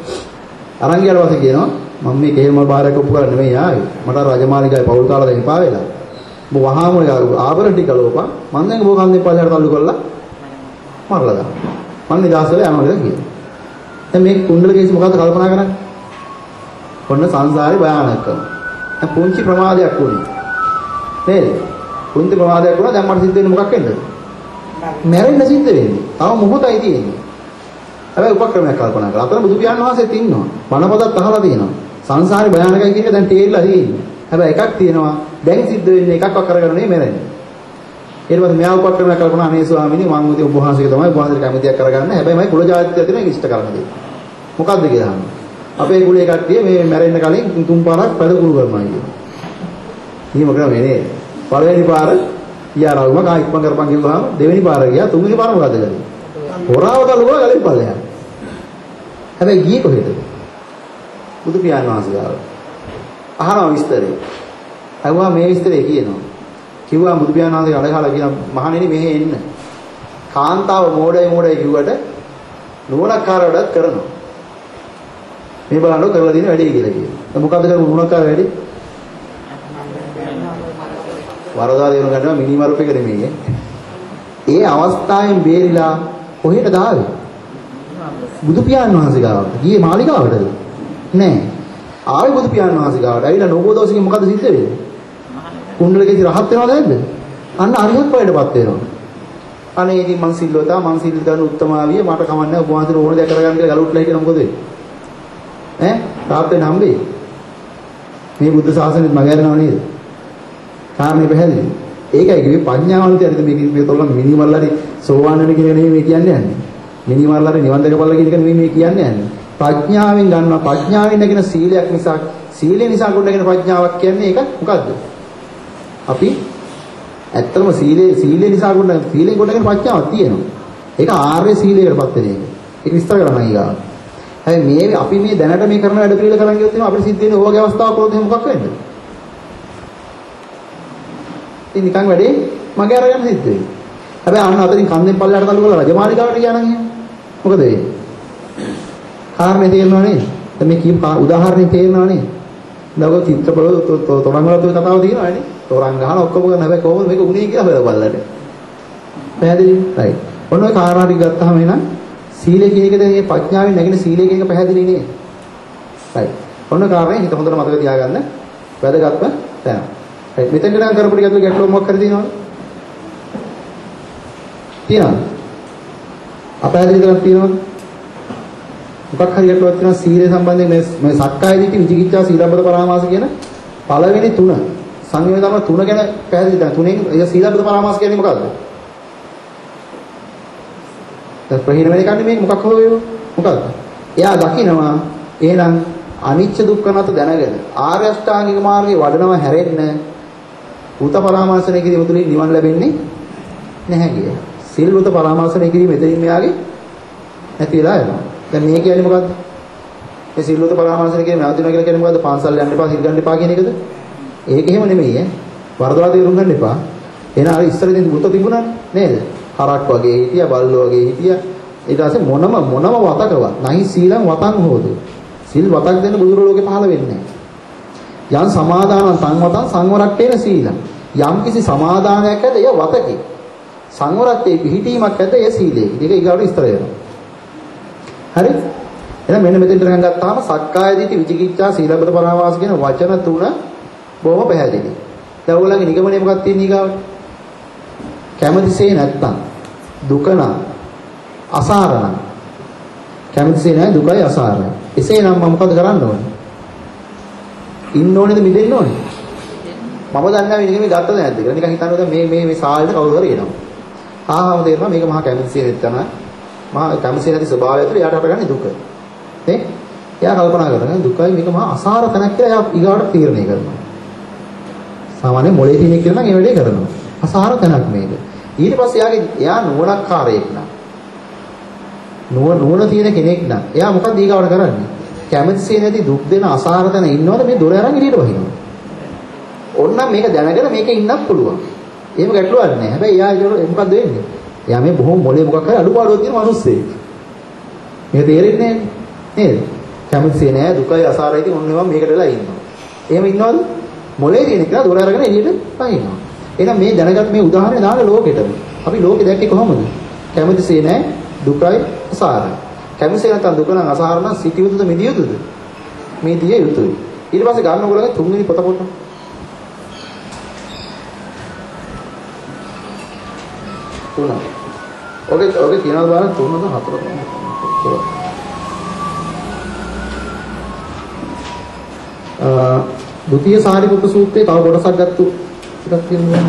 අරන් ගියාට පස්සේ කියනවා මම මේ කේල් මල් බාරයක් ඔප්පු කරන්නේ නෙමෙයි ආවේ. මට අර රජමාලිගාවේ පවුල් කාලා දැන් පා වෙලා. ඔබ වහාම ආභරණ ටික ලෝපා මම දැන් ඔබ කන්දේ පල්ලයට තල්ලු කරලා මරලා දානවා. මම නිදාස් වෙලා යනවා කියලා කියනවා. දැන් මේ කුණ්ඩල කේස් මොකද්ද කල්පනා කරන්නේ? ඔන්න සංසාරේ භයානකකම. දැන් පුංචි ප්‍රමාදයක් වුණේ. නේද? පුංචි ප්‍රමාදයක් වුණා දැන් මට සිද්ධ වෙන්නේ මොකක් වෙන්නද? මැරෙන්න සිද්ධ වෙන්නේ. තව මොහොතයි තියෙන්නේ. හැබැයි උපක්‍රමයක් කල්පනා කරලා. අතන බුදු පියාණන් වහන්සේත් ඉන්නවා. බණපදත් අහලා තියෙනවා. සංසාරේ භයානකයි කියන එක දැන් තේරිලා තියෙන්නේ. හැබැයි එකක් තියෙනවා. දැන් සිද්ධ වෙන්නේ එකක්වත් කරගන්න නෙමෙයි මැරෙන්නේ. ඊට පස්සේ මෙයා උපක්‍රමයක් කල්පනා අනේ ස්වාමීනි මම උදේ ඔබ වහන්සේක තමයි ඔබ වහන්සේට කැමතියක් කරගන්න. හැබැයි මම කුල ජාතිය ඇතුලේ මේක ඉෂ්ට කරන්න දෙන්නේ. මොකද්ද කියලා අහනවා. අපේ කුලේ කට්ටිය මේ මැරෙන්න කලින් තුන් පාරක් වැඩකුළු කරනවා කියනවා. ඊම ක්‍රමේ නේද? පළවෙනි පාර ඊයාරවම කා ඉක්මන් කරපන් කිව්වහම දෙවෙනි පාර ගියා තුන්වෙනි පාර මොකද්ද කරේ? හොරාව කලුවා ගලින් පල්ලෙහා. හැබැයි ගියේ කොහෙද? බුදු පියාණන් වහන්සේ ගාව. අහනවා විස්තරේ. අහුවා මේ විස්තරේ කියනවා. කිව්වා බුදු පියාණන් වහන්සේ අඩගහලා කියන මහණෙනි මෙහෙ එන්න. කාන්තාව මෝඩයි කිව්වට නුවණක්කාර වැඩක් කරනවා. මේ බලන්න කරලා දින වැඩේ කියලා කියනවා. දැන් මොකද්ද කරමු නුවණක්කාර වැඩේ? වරදා දෙනු ගන්නවා මිනිමරුප එක නෙමෙයි. ඒ අවස්ථාවෙන් බේරිලා කොහෙටද ආවේ? බුදු පියාණන් වහන්සේ ගාවට. ගියේ මාලිගාවටද? නෑ. ආවේ බුදු පියාණන් වහන්සේ ගාවට. ඇවිල්ලා නෝබෝ දවසකින් මොකද සිද්ධ වෙන්නේ? කුණ්ඩලකේදී රහත් වෙනවද නැද්ද? අන්න අරිහත් ඵලයටපත් වෙනවා. අනේ ඉතින් මං සිල්වතා මං සිල් ගන්න උත්තමාවිය මට කමන්නේ ඔබ වහන්සේට ඕන දෙයක් කරගන්න කියලා ගලුට්ලා හිටියනම් මොකද වෙන්නේ? ඈ තාප් වෙන හම්බෙයි. මේ බුද්ධ ශාසනයත් මගහැරෙනව නේද? කාරණේ පැහැදිලි. ඒකයි කිව්වේ පඤ්ඤාවන්තයන්ට මේ තොල්ලන් මිනිමල්ලාරි සෝවාන් වෙන කියන එක නෙමෙයි මේ කියන්නේ යන්නේ. මිනිමල්ලාරි නිවන් දැකපල්ලා කියන එක නෙමෙයි මේ කියන්නේ යන්නේ. ප්‍රඥාවෙන් ගන්නවා ප්‍රඥාවෙන් නැගෙන සීලයක් නිසා සීලය නිසා ගොඩනගෙන ප්‍රඥාවක් කියන්නේ ඒක මොකද්ද? අපි ඇත්තම සීලය නිසා ගොඩනගෙන සීලෙන් ගොඩනගෙන ප්‍රඥාවක් තියෙනවා. ඒක ආර්ය සීලයකටපත් වෙන එක. ඒක විස්තර කරන්න ඊගා. හැබැයි මේ අපි මේ දැනට මේ කරන වැඩ පිළිවෙල කරන් ගියොත් එනවා අපිට සිද්ධ වෙන ඕවගේ අවස්ථාවක් වලදී මොකක් වෙන්නේ? ඉතින් නිකන් වැඩේ මගේ අරගෙන සිද්ධ වෙන්නේ. හැබැයි අන්න අතරින් කන්දෙන් පල්ලයට තල්ලු කරලා රජමාලිගාවට ගියා නම් එහෙම මොකද වෙන්නේ? කාරණේ තේරෙනව නේද? දැන් මේ කීප උදාහරණේ තේරෙනව නේද? දවල් චිත්‍රපල තොරන් වල තුන කතාව තියෙනවා නේ. තොරන් ගහන ඔක්කොම කරන හැබැයි කොහොමද මේක උනේ කියලා බලන්න. පැහැදිලි? right. ඔන්න ඔය කාරණා ටික ගත්තාම එනං සීලය කියන එකද මේ ප්‍රඥාවෙන් නැගෙන සීලය කියන එක පැහැදිලි නේද? right. ඔන්න කාරණේ හිත හොඳට මතක තියාගන්න. වැදගත්ම තැන. right. මෙතෙන්ට නම් කරපු ටික ඇතුළේ ගැටලුවක් මොකක් හරි තියෙනවද? තියෙනවද? අපහැදිලි කරක් තියෙනවද? මොකක් හරි ගැටලුවක් තියෙනවා සීලය සම්බන්ධයෙන් මේ සක්කාය දිට්ඨි විචිකිච්ඡා සීලබ්බත පරාමාස කියන පළවෙනි තුන සංයෝජන ධර්ම තුන ගැන පැහැදිලි කරනවා. තුනෙන් ඒ සීලබ්බත පරාමාස කියන්නේ මොකක්ද? දැන් ප්‍රහීන වෙන එකන්නේ මේක මොකක් හෝ වේවා. මොකක්ද? එයා දකිනවා එහෙනම් අනිච්ච දුක්ඛ නැත දැනගෙන ආර්ය අෂ්ටාංගික මාර්ගයේ වඩනවා හැරෙන්න උත පරාමාසනය කිරීම තුළින් නිවන් ලැබෙන්නේ නැහැ කියලා. සීලවත පරාමාසනය කිරීම එතනින් මෙයාගේ නැති වෙලා යනවා. දැන් මේ කියන්නේ මොකද්ද? මේ සීලවත පරාමාසනය කිරීම නැවතිනවා කියලා කියන්නේ මොකද්ද? පාන්සල් යන්න එපා, සිල් ගන්න එපා කියන එකද? ඒක එහෙම නෙමෙයි ඈ. වරදවා තේරුම් ගන්න එපා. එහෙනම් අර ඉස්සරදින් බුත තිබුණානේ නේද? හරක් වගේ හිටියා, බල්ලෝ වගේ හිටියා. ඊට පස්සේ මොනම වතකවත් නැහි සීලං වතං හෝතු. සිල් වතක් දෙන්න බුදුර ලෝකේ පහළ වෙන්නේ නැහැ. යම් සමාදානං සංවතං සංවරට්ඨේන සීලං. යම් කිසි සමාදානයක් ඇද්ද එය වතකි. සංවරත්තේ පිහිටීමක් ඇද්ද එය සීලේ. ඒක ඊගාවට ඉස්තර වෙනවා. හරි? එහෙනම් මෙන්න මෙතෙන්ට ගන් ගත්තාම සක්කාය දිට්ඨි විචිකිච්ඡා සීලබ්බත පරාමාස කියන වචන තුන බොහොම පැහැදිලි. දැන් ඔයගොල්ලන්ගේ නිගමනය මොකක්ද තියෙන්නේ ඊගාවට? කැමතිසේ නැත්තම් දුක නම් අසාරණ. කැමතිසේ නැහැ දුකයි අසාරණයි. එසේනම් මම මොකද කරන්න ඕනේ? ඉන්න ඕනේද මිදෙන්න ඕනේ? මම දන්නේ නැහැ මේක ගත්තද නැද්ද කියලා. නිකන් හිතනවා දැන් මේ සාලෙට කවුරු හරි එනවා. ආවම තේරෙනවා මේක මහා කැමතිසේ නැත්තම මහා කැමතිසේ නැති ස්වභාවය ඇතුළේ යාට හටගන්නේ දුක. නේ? එයා කල්පනා කරනවා දුකයි මේක මහා අසාර තැනක් කියලා එයා ඊගාවට තීරණය කරනවා. සාමාන්‍ය මොලේ තියෙන කෙනා නම් ඒ වැඩේ කරනවා. අසාර තැනක් මේක. ඊට පස්සේ එයා නුවණක්කාරයෙක් නා. නුවණ තියෙන කෙනෙක් නා. එයා මොකක්ද ඊගාවට කරන්නේ? කැමතිසේ නැති දුක් දෙන අසාර තැන ඉන්නවද මේ දොර අරන් එළියට වහිනවා. ඕනනම් මේක දැනගෙන මේකේ ඉන්නත් පුළුවන්. එහෙම ගැටලුවක් නැහැ. හැබැයි එයා ඒක මොකද්ද වෙන්නේ? එයා මේ බොහොම මොලේ මොකක් හරි අඩුපාඩුවක් තියෙන මිනිස්සෙක්. මේක තේරෙන්නේ නැහැ නේද? කැමතිසේ නෑ දුකයි අසාරයි ඉතින් ඔන්න ඒවා මේකට වෙලා ඉන්නවා. එහෙම ඉන්නවද? මොලේ තියෙන එක දොර අරගෙන එළියට පහිනවා. එහෙනම් මේ දැනගත් මේ උදාහරණය දාන ලෝකෙටම. අපි ලෝකෙ දැක්කේ කොහොමද? කැමතිසේ නෑ දුකයි අසාරයි. කැමතිසේ නැත්නම් දුක නම් අසාර නම් සිටිය යුතුද මිදිය යුතුද? මිදිය යුතුයි. ඊට පස්සේ ගන්නකොලගේ තුන්වෙනි පොත පොත. තුන. ඔගේ කියනවා බලන්න 3ද 4ද. ද්විතීය සාරිපුත්ත සූත්‍රයේ තව කොටසක් ගත්තු එකක් තියෙනවා.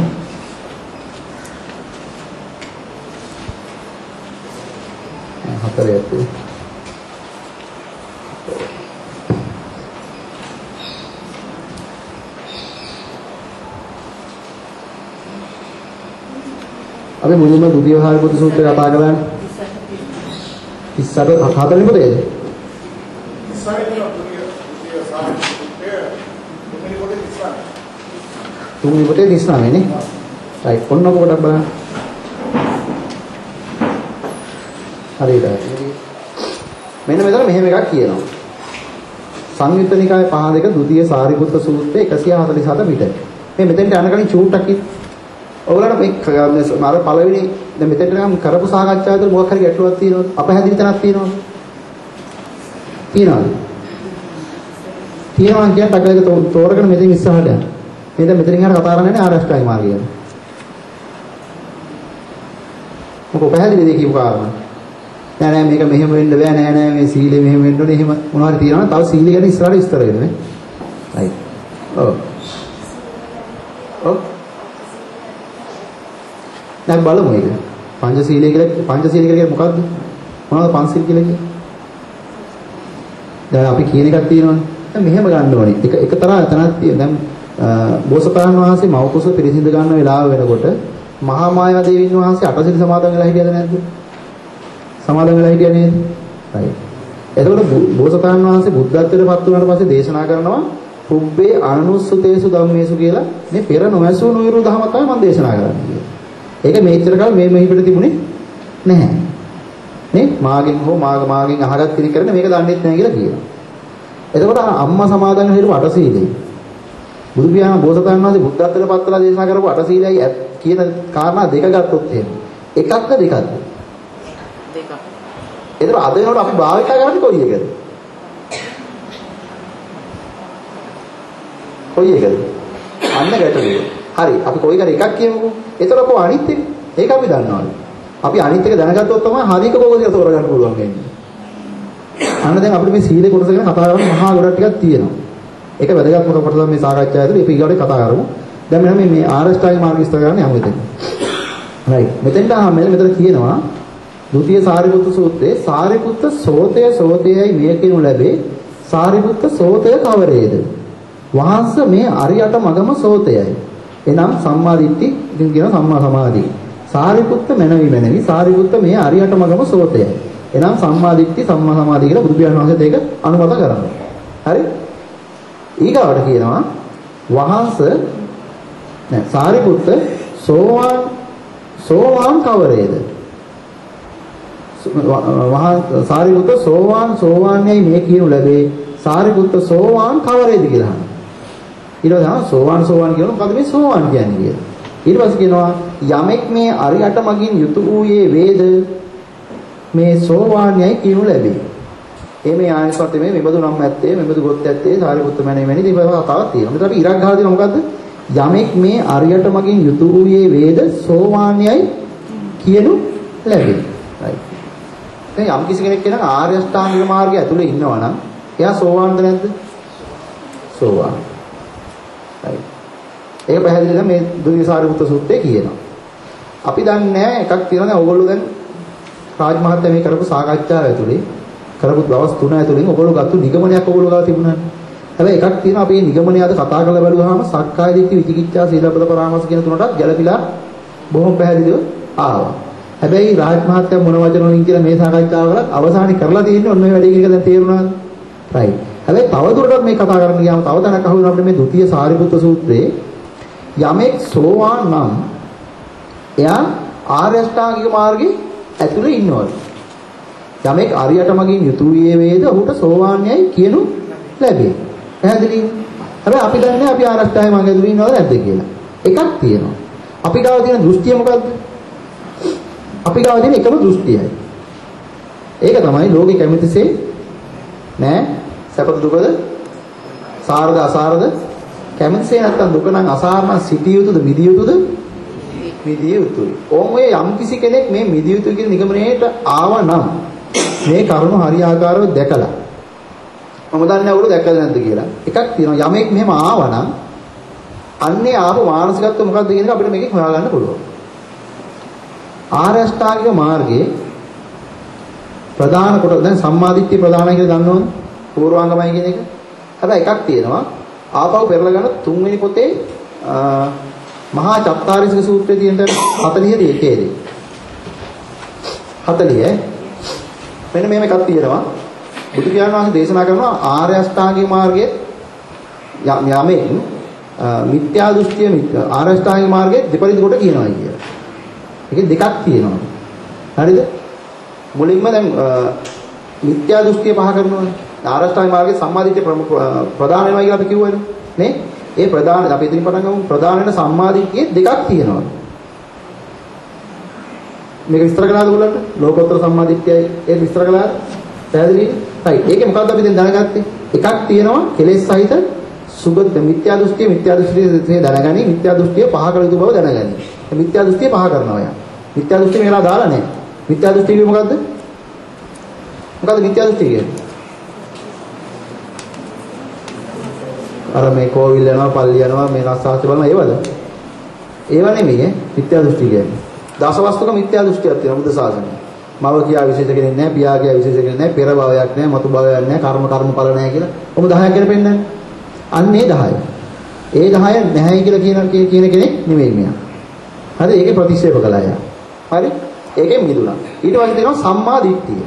හතරේ ඇත්තේ. අපි මුලින්ම ද්විතීය සාරිපුත්ත සූත්‍රය කතා කරන්නේ 38 හතරේ පොතේද? තුන්වෙනි පොතේ 39 නේ. රයිට්. ඔන්න ඔක පොඩක් බලන්න. හරියට. මෙන්න මෙතන මෙහෙම එකක් කියනවා. සංයුත්ත නිකායේ 5 ද්විතීය සාරිපුත්ත සූත්‍රය 147 පිට. මේ මෙතෙන්ට යන කලින් චූට්ටක් කිව්ව. ඔයගොල්ලන්ට මේ අර පළවෙනි දැන් මෙතෙන්ට නම් කරපු සාකච්ඡාව තුළ මොකක් හරි ගැටලුවක් තියෙනවද? අපහැදිලි තැනක් තියෙනවද? තියෙනවද? තියෙනවා කියන ටකලක තෝරගෙන මෙතෙන් ඉස්සරහට යන්න. මේ දැන් මෙතනින් හරිය කතා කරන්නේ ආරෂ්ඨායි මාර්ගය ගැන. මොකෝ පැහැදිලිද කියපු කාරණා? නෑ මේක මෙහෙම වෙන්න බෑ නෑ මේ සීලෙ මෙහෙම වෙන්න ඕනේ එහෙම මොනවා හරි තියෙනවා නම් තව සීලෙ ගැන ඉස්සරහට විස්තර වෙනවා නේ. right. ඔව්. දැන් බලමු ඒක. පංචශීලය කියලා කියන්නේ මොකද්ද? මොනවද පංචශීල කියලා කියන්නේ? දැන් අපි කියන එකක් තියෙනවනේ. දැන් මෙහෙම ගන්න ඕනේ. එක තරහ තනක් තියෙන. දැන් බෝසතාණන් වහන්සේ මව්කුස පිරිසිදු ගන්න වෙලාව වෙනකොට මහා මායා දේවීන් වහන්සේ අටසිල් සමාදන් වෙලා හිටියද නැද්ද? සමාදන් වෙලා හිටියා නේද? හරි. එතකොට බෝසතාණන් වහන්සේ බුද්ධත්වයට පත් වුණාට පස්සේ දේශනා කරනවා පුබ්බේ අනුස්සතේසු ධම්මේසු කියලා මේ පෙර නොඇසූ නොයරු ධර්ම තමයි මම දේශනා කරන්නේ. ඒක මේච්චර කාල මේ මෙහිපිට තිබුණේ නැහැ. නේ? මාගෙන් හෝ මාගෙන් අහගත් කෙනෙක් කරන්නේ මේක දන්නෙත් නැහැ කියලා කියනවා. එතකොට අම්මා සමාදන් හිටපු අටසීලයි. බුදු පියාණන් බෝසතාණන් වහන්සේ බුද්ධත්වයට පත් වෙලා දේශනා කරපු අටසීලයි කියන කාරණා දෙක ගත්තොත් එහෙම. එකක්ද දෙකක්ද? දෙකක්. ඒතර අද වෙනකොට අපි භාවිත කරන්නේ කොයි එකද? කොයි එකද? අන්න ගැටලුව. හරි අපි කොයි කර එකක් කියමුකෝ. ඒතර කො අනිත් එක. ඒක අපි දන්නවලු. අපි අනිත් එක දැනගත්තොත් තමයි හරියක කොහොමද කියලා තෝරගන්න පුළුවන් වෙන්නේ. අන්න දැන් අපිට මේ සීලේ කොටස ගැන කතා කරන්න මහා ගොඩක් ටිකක් තියෙනවා. ඒක වැදගත්ම කොටස මේ සාකච්ඡාව ඇතුළේ අපි ඊගොඩේ කතා කරමු. දැන් මෙන්න මේ ආරෂ්ඨායි මාර්ග විස්තර කරන්න යමු මෙතන. right. මෙතන කියනවා ද්විතීය සාරිපුත්ත සූත්‍රයේ සාරිපුත්ත සෝතයයි මේ කියනු ලැබේ. සාරිපුත්ත සෝතය කවරේද? වහන්ස මේ අරියට මගම සෝතයයි. එනම් සම්මාදිට්ඨි ඉතින් කියන සම්මා සමාධි. සාරිපුත්ත මැනවි සාරිපුත්ත මේ අරියට මගම සෝතයයි. එනම් සම්මාදිට්ඨි සම්මා සමාධි කියලා බුදු පියාණන් වහන්සේ දෙක අනුමත කරනවා. හරි? ඊගාවට කියනවා වහන්ස සාරිපුත්ත සෝවාන් කවරේද? සාරිපුත්ත සෝවාන්යයි මේ කියනු ලැබේ. සාරිපුත්ත සෝවාන් කවරේද කියලා අහනවා. ඊට පස්සේ සෝවාන් කියනවා මොකද මේ සෝවාන් කියන්නේ කියලා. ඊට පස්සේ කියනවා යමෙක් මේ අරියට මගින් යුතු වූයේ වේද මේ සෝවාන්යයි කියනු ලැබේ. මේ ආයසත් මේ මෙබඳු නම් ඇත්තේ මෙබඳු ගොත් ඇත්තේ සාරිපුත්ත මැනීමෙනි ඉතින් ඒවා කතාවක් තියෙනවා. මෙතන අපි ඉරක් ගහලා තියෙනවා මොකද්ද? යමෙක් මේ අරියට මගින් යුතු වූයේ වේද සෝවාන්යයි කියනු ලැබේ. right. දැන් යම් කිසි කෙනෙක් කියන ආර්ය අෂ්ටාංගික මාර්ගය ඇතුලේ ඉන්නවා නම් එයා සෝවාන්ද නැද්ද? සෝවාන්. right. ඒක පැහැදිලිද මේ ද්විතීය සාරිපුත්ත සූත්‍රයේ කියනවා. අපි දන්නේ නැහැ එකක් තියෙනවා දැන් ඕගොල්ලෝ දැන් රාජ මහත්තයා මේ කරපු සාකච්ඡාව ඇතුලේ කරපු දවස් 3 ඇතුලෙන් ඔයගොල්ලෝ ගත්ත නිගමනයක් ඔයගොල්ලෝ ගාව තිබුණානේ. හැබැයි එකක් තියෙනවා අපි මේ නිගමනය අද කතා කරලා බලුවාම සක්කාය දිට්ඨි විචිකිච්ඡා සීලබ්බත පරාමාස කියන තුනටත් ගැළපීලා බොහොම පැහැදිලිව ආවා. හැබැයි රාජ් මහත්තයා මොන වචන වලින් කියලා මේ සාකච්ඡාව කරලා අවසානයේ කරලා තියෙන්නේ ඔන්න ඔය වැඩේ කියන එක දැන් තේරුණාද? right. හැබැයි තව දුරටත් මේ කතා කරන්න ගියාම තව තැනක් අහුවෙනවා අපිට මේ ද්විතීය සාරිපුත්ත සූත්‍රයේ යමෙක් සෝවාන් නම් එයා ආර්ය අෂ්ටාංගික මාර්ගයේ ඇතුළේ ඉන්නවලු. යමෙක් අරියට මගින් යුතු වේද ඔහුට සෝවාන් යයි කියනු ලැබේ. පැහැදිලිද? හැබැයි අපි දන්නේ අපි ආර්ය අෂ්ටාංගික මාර්ගයේ ඇතුළේ ඉන්නවද නැද්ද කියලා. එකක් තියෙනවා. අපි ගාව තියෙන දෘෂ්ටිය මොකද්ද? අපි ගාව තියෙන එකම දෘෂ්ටියයි. ඒක තමයි ලෝකෙ කැමතිසේ නෑ සැපද දුකද සාරද අසාරද කැමතිසේ නැත්තම් දුක නම් අසාර නම් සිටිය යුතුද මිදිය යුතුද මිදිය යුතුයි. ඕම් ඔය යම් කිසි කෙනෙක් මේ මිදිය යුතුයි කියන නිගමනයට ආවනම් මේ කරුණ හරියාකාරව දැකලා මම දන්නේ අවුරු දැක්කද නැද්ද කියලා. එකක් තියෙනවා යමෙක් මෙහෙම ආවනම් අන්නේ ආපු මානසිකත්වය මොකක්ද කියන එක අපිට මේකෙන් හොයාගන්න පුළුවන්. ආර්ය අෂ්ටාංගික මාර්ගයේ ප්‍රධාන කොට දැන් සම්මාදිට්ඨිය ප්‍රධානයි කියලා දන්නවනේ. පූර්වාංගමයි කියන එක. හැබැයි එකක් තියෙනවා ආපහු පෙරලා ගන්න තුන්වෙනි පොතේ මහා චත්තාරිසික සූත්‍රයේ තියෙන 40 එකේදී 40 මෙන්න මේක එකක් තියෙනවා. බුදු පියාණන් වහන්සේ දේශනා කරනවා ආර්ය අෂ්ටාංගික මාර්ගයේ යමෙක් මිත්‍යා දෘෂ්ටිය ආර්ය අෂ්ටාංගික මාර්ගයේ දෙපරිදි කොට කියනවා කියලා. ඒකේ දෙකක් තියෙනවා. හරිද? මුලින්ම දැන් මිත්‍යා දෘෂ්ටිය පහ කරනවානේ. ආර්ය අෂ්ටාංගික මාර්ගයේ සම්මාදිට්ඨිය ප්‍රධාන වෙනවා කියලා අපි කිව්වනේ. නේ? ඒ ප්‍රධාන අපි ඉතින් පටන් ගමු ප්‍රධාන වෙන සම්මාදිට්ඨියේ දෙකක් තියෙනවා. මේක විස්තර කරලාද ඔයගොල්ලන්ට? ලෝකෝත්තර සම්මාදිට්ඨියයි ඒක විස්තර කළාද? පැහැදිලිද? හරි. ඒකේ මොකද්ද අපි දැන් දැනගත්තේ? එකක් තියෙනවා කෙලෙස් සහිත සුබද මිත්‍යා දෘෂ්ටිය දැනගනි මිත්‍යා දෘෂ්ටිය පහ කළ යුතු බව දැනගනි. මිත්‍යා දෘෂ්ටිය පහ කරනවා යා. මිත්‍යා දෘෂ්ටිය මේලා දාලා නැහැ. මිත්‍යා දෘෂ්ටිය කියන්නේ මොකද්ද? මොකද්ද මිත්‍යා දෘෂ්ටිය කියන්නේ? අර මේ කෝවිල් යනවා පල්ලි යනවා මේ රස්සාස්ති බලනවා ඒවද? ඒව නෙමෙයි මිත්‍යා දෘෂ්ටිය කියන්නේ. දසවස්තුක මිත්‍යා දෘෂ්ටියක් තියෙනවා බුද්ධ ශාසනයේ. මව කියා විශේෂ කෙනෙක් නැහැ, පියා කියා විශේෂ කෙනෙක් නැහැ, පෙර භවයක් නැහැ, මතු භවයක් නැහැ, කර්මඵල නැහැ කියලා. ඔබ 10ක් කියලා පෙන්නන්නේ. අන්න ඒ 10. ඒ 10 නැහැයි කියලා කියන කෙනෙක් නෙමෙයි මෙයා. හරි ඒකේ ප්‍රතික්ෂේප කළා යා. හරි? ඒකෙන් මිදුණා. ඊට පස්සේ තියෙනවා සම්මා දිට්ඨිය.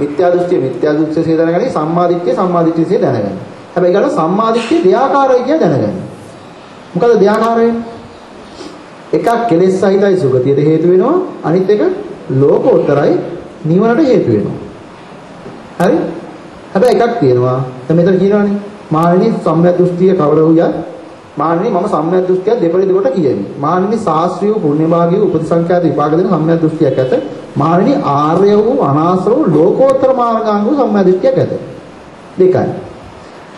මිත්‍යා දෘෂ්ටිය දැනගනි, සම්මා දිට්ඨිය දැනගනි. හැබැයි ඒකට සම්මා දිට්ඨිය දෙආකාරයි කියලා දැනගනි. මොකද දෙආකාරය? එකක් කෙලෙස් සහිතයි සුගතියට හේතු වෙනවා, අනිත් එක ලෝකෝත්තරයි නිවනට හේතු වෙනවා. හරි? හැබැයි එකක් තියෙනවා. දැන් මෙතන කියනවානේ මානිනී සම්‍යක් දෘෂ්ටිය කවර වූයත් මානිනී මම සම්‍යක් දෘෂ්ටිය දෙපරිදි කොට කියමි. මානිනී ශාස්ත්‍රීය පුණ්‍යභාගී උපතිසංඛ්‍යාත විපාක දෙන සම්‍යක් දෘෂ්ටියක් ඇත. මානිනී ආර්ය වූ අනාශ්‍ර වූ ලෝකෝත්තර මාර්ගාංග වූ සම්‍යක් දෘෂ්ටියක් ඇත. දෙකයි.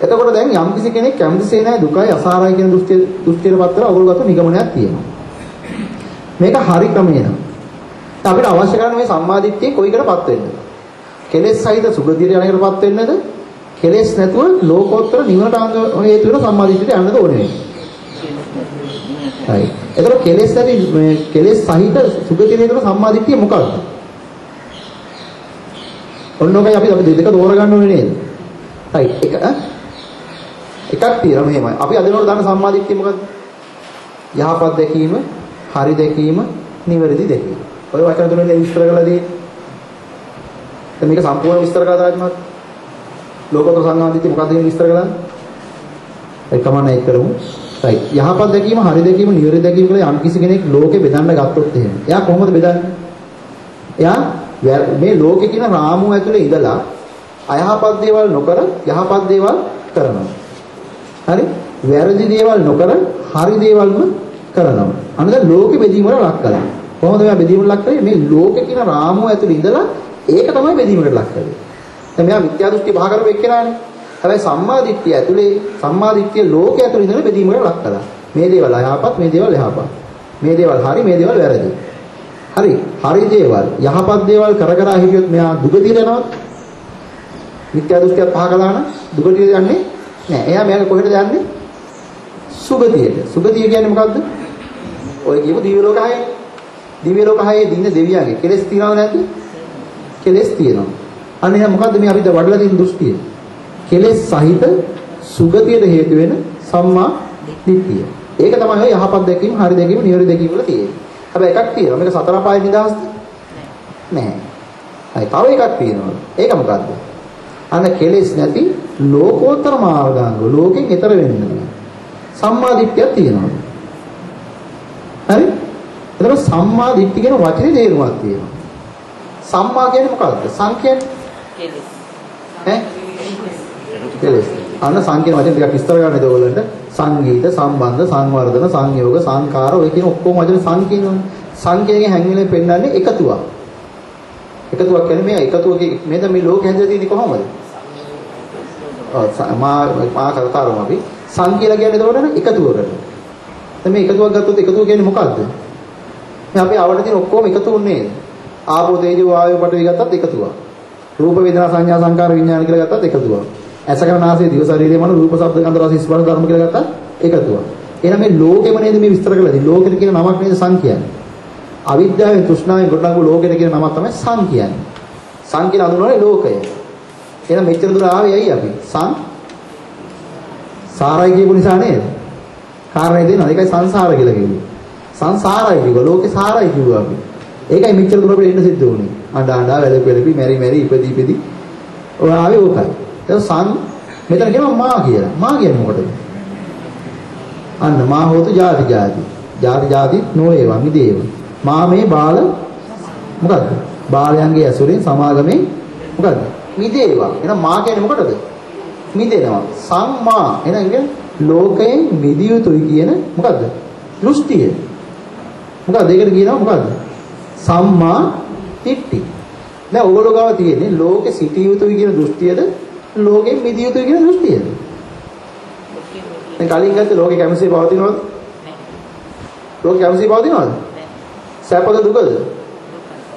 එතකොට දැන් යම් කිසි කෙනෙක් කැමතිසේ නැහැ දුකයි අසාරයි කියන දෘෂ්ටියටපත් කරලා ඔයගොල්ලෝ ගත්ත නිගමනයක් තියෙනවා. මේක හරි ක්‍රමේ නම. අපිට අවශ්‍ය කරන මේ සම්මාදිට්ඨිය කොයිකටපත් වෙන්නද? කෙලෙස් සහිත සුගතියට යන එකටපත් වෙන්නද? කෙලෙස් නැතුව ලෝකෝත්තර නිවනට අංග හේතු වෙන සම්මාදිට්ඨියට යන්නද ඕනේ? හරි. එතකොට කෙලෙස් ඇති මේ කෙලෙස් සහිත සුගතියට යන සම්මාදිට්ඨිය මොකක්ද? ඔන්නෝකයි අපි දෙක තෝරගන්න ඕනේ නේද? හරි. එකක් තියෙනවා මෙහෙමයි. අපි අදනෝර දාන සම්මාදිට්ඨිය මොකද්ද? යහපත් දැකීම, හරි දැකීම, නිවැරදි දැකීම. ඔය වචන තුනෙන් විස්තර කරලා දෙන්නේ. දැන් මේක සම්පූර්ණ විස්තර කරලා දාන්න. ලෝකෝත්තර සංඝාදිට්ඨිය මොකක්ද කියන විස්තර කරලා? ඒකම නැහැ කරමු. right. යහපත් දැකීම, හරි දැකීම, නිවැරදි දැකීම කියලා යම් කිසි කෙනෙක් ලෝකේ බෙදන්න ගත්තොත් එහෙම. එයා කොහොමද බෙදන්නේ? එයා මේ ලෝකේ කියන රාමුව ඇතුලේ ඉඳලා අයහපත් දේවල් නොකර යහපත් දේවල් කරනවා. හරි? වැරදි දේවල් නොකර හරි දේවල්ම කරනවා. අන්න දැන් ලෝකෙ බෙදීමකට ලක් කරලා. කොහොමද මෙයා බෙදීමකට ලක් කරේ? මේ ලෝකේ කියන රාමුව ඇතුළේ ඉඳලා ඒක තමයි බෙදීමකට ලක් කරේ. දැන් මෙයා මිත්‍යා දෘෂ්ටි පහ කරපු එක්කෙනානේ. හැබැයි සම්මා දිට්ඨිය ඇතුලේ සම්මා දිට්ඨිය ලෝකයේ ඇතුලේ ඉඳලා බෙදීමකට ලක් කළා. මේ දේවල් අයහපත්, මේ දේවල් යහපත්. මේ දේවල් හරි, මේ දේවල් වැරදි. හරි. හරි දේවල්, යහපත් දේවල් කර කර හිටියොත් මෙයා දුගතියට යනවා. මිත්‍යා දෘෂ්ටිය පහ කළා නම් දුගතියට යන්නේ නෑ. එයා මෙයාගේ කොහෙටද යන්නේ? සුගතියට. සුගතිය කියන්නේ මොකද්ද? ඔය කියපු දිව්‍ය ලෝක හයේ. දිව්‍ය ලෝක හයේ දින්න දෙවියන්ගේ කෙලෙස් තියනවද නැද්ද? කෙලෙස් තියෙනවා. අන්න එහෙනම් මොකද්ද මේ අපිට වඩලා තියෙන දෘෂ්ටිය? කෙලෙස් සහිත සුගතියට හේතු වෙන සම්මා දිට්ඨිය. ඒක තමයි ඔය යහපත් දැකීම, හරි දැකීම, නිවැරදි දැකීම වල තියෙන්නේ. හැබැයි එකක් තියෙනවා. මේක සතර පායේ නිදහස්ද? නැහැ. හරි. තව එකක් තියෙනවා. ඒක මොකද්ද? අන්න කෙලෙස් නැති ලෝකෝත්තර මාර්ගාංග ලෝකෙන් ඈතර වෙන්න. සම්මා දිට්ඨියක් තියෙනවා. හරි? එතකොට සම්මා දිට්ඨි කියන වචනේ තේරුමක් තියෙනවා. සම්මා කියන්නේ මොකක්ද? සංඛ්‍යානේ. කෙලෙස්. කෙලෙස්. අන්න සංඛ්‍යාන වචන ටිකක් විස්තර කරන්න ඒද ඔයගොල්ලන්ට. සංගීත, සම්බන්ධ, සංවර්ධන, සංයෝග, සංකාර ඔය කියන ඔක්කොම වචන සංකීර්ණනේ. සංකීර්ණයෙන් හැංගිලා පෙන්නන්නේ එකතුවක්. එකතුවක් කියන්නේ මේ එකතුවක මේ ලෝකෙ හැදලා තියෙන්නේ කොහොමද? මා කරතරම අපි සංකීර්ණ කියන්නේ එතකොට එකතුවකට. දැන් මේ එකතුවක් ගත්තොත් එකතුව කියන්නේ මොකද්ද? මේ අපි ආවට තියෙන ඔක්කොම එකතු වුනේ නේද? ආපෝ තේජෝ වායෝ පඨවි ගත්තත් එකතුවක්. රූප වේදනා සංඥා සංකාර විඥාන කියලා ගත්තත් එකතුවක්. ඇස කන නාසය දිව ශරීරය මන රූප ශබ්ද ගන්ධ රස ස්පර්ශ ධර්ම කියලා ගත්තත් එකතුවක්. එහෙනම් මේ ලෝකෙම නේද මේ විස්තර කරලාදී. ලෝකෙට කියන නමක් නේද සං කියන්නේ. අවිද්‍යාවෙන් තෘෂ්ණාවෙන් ගොඩනගපු ලෝකෙට කියන නමක් තමයි සං කියන්නේ. සං කියන අඳුනනේ ලෝකය. එහෙනම් මෙච්චර දුර ආවේ ඇයි අපි? සාරයි කියපු නිසා නේද? කාරණේ දෙනවා. ඒකයි සංසාර කියලා කිව්වේ. සංසාරයි කිව්වා. ලෝකේ සාරයි කිව්වා අපි. ඒකයි මෙච්චර දුර අපිට එන්න සිද්ධ වුනේ. අඬා වැළපෙලපි මෙරි ඉපදි ඔය ආවේ ඕකයි. ඒක සං මෙතන කියනවා මා කියලා. මා කියන්නේ මොකටද? අන්න මා හොතු ಜಾති ಜಾති නොවේවා මිදේව. මා මේ බාල මොකද්ද? බාලයන්ගේ ඇසුරෙන් සමාගමේ මොකද්ද? මිදේවා. එහෙනම් මා කියන්නේ මොකටද? මිදෙනවා. සම්මා. එහෙනම් කියන්නේ ලෝකයෙන් මිදිය යුතුයි කියන මොකද්ද? දෘෂ්ටිය. මොකද්ද? ඒකට කියනවා මොකද්ද? සම්මා දිට්ඨි. දැන් ඔයගොල්ලෝ ගාව තියෙන්නේ ලෝකෙ සිටිය යුතුයි කියන දෘෂ්ටියද ලෝකෙන් මිදිය යුතුයි කියන දෘෂ්ටියද? දැන් කලින් ගත්තේ ලෝකෙ කැමැසේ පවතිනවද? නැහැ. ලෝකෙ කැමැසේ පවතිනවද? නැහැ. සැපද දුකද?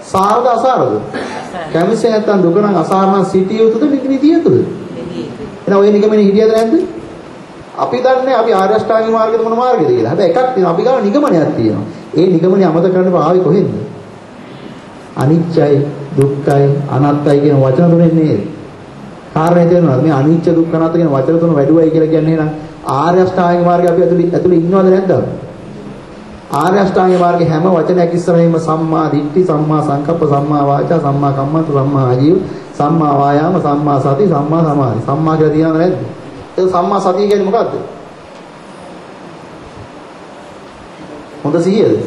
සාරද අසාරද? කැමැසේ නැත්තම් දුක නම් අසාර නම් සිටිය යුතුද මිදිය යුතුද? එහෙනම් ඔය නිගමනේ හිටියද නැද්ද? අපි දන්නේ අපි ආර්ය අෂ්ටාංගික මාර්ගයද මොන මාර්ගයද කියලා. හැබැයි එකක් තියෙනවා. අපි ගාව නිගමනයක් තියෙනවා. ඒ නිගමනේ අමතක කරන්න ආවේ කොහෙන්ද? අනිත්‍යයි, දුක්ඛයි, අනාත්තයි කියන වචන තුනෙන් නේද? කාරණේ තේරෙනවද? මේ අනිත්‍ය, දුක්ඛ, අනාත්ත කියන වචන තුන වැඩුවයි කියලා කියන්නේ එහෙනම් ආර්ය අෂ්ටාංගික මාර්ගය අපි ඇතුළේ ඉන්නවද නැද්ද? ආර්ය අෂ්ටාංගික මාර්ගයේ හැම වචනයක් ඉස්සරහින්ම සම්මා දිට්ඨි, සම්මා සංකප්ප, සම්මා වාචා, සම්මා කම්මන්ත, සම්මා ආජීව, සම්මා වායාම, සම්මා සති, සම්මා සමාධි. සම්මා කියලා තියනවද නැද්ද? ඒක සම්මා සතිය කියන්නේ මොකද්ද? හොඳ සිහියද?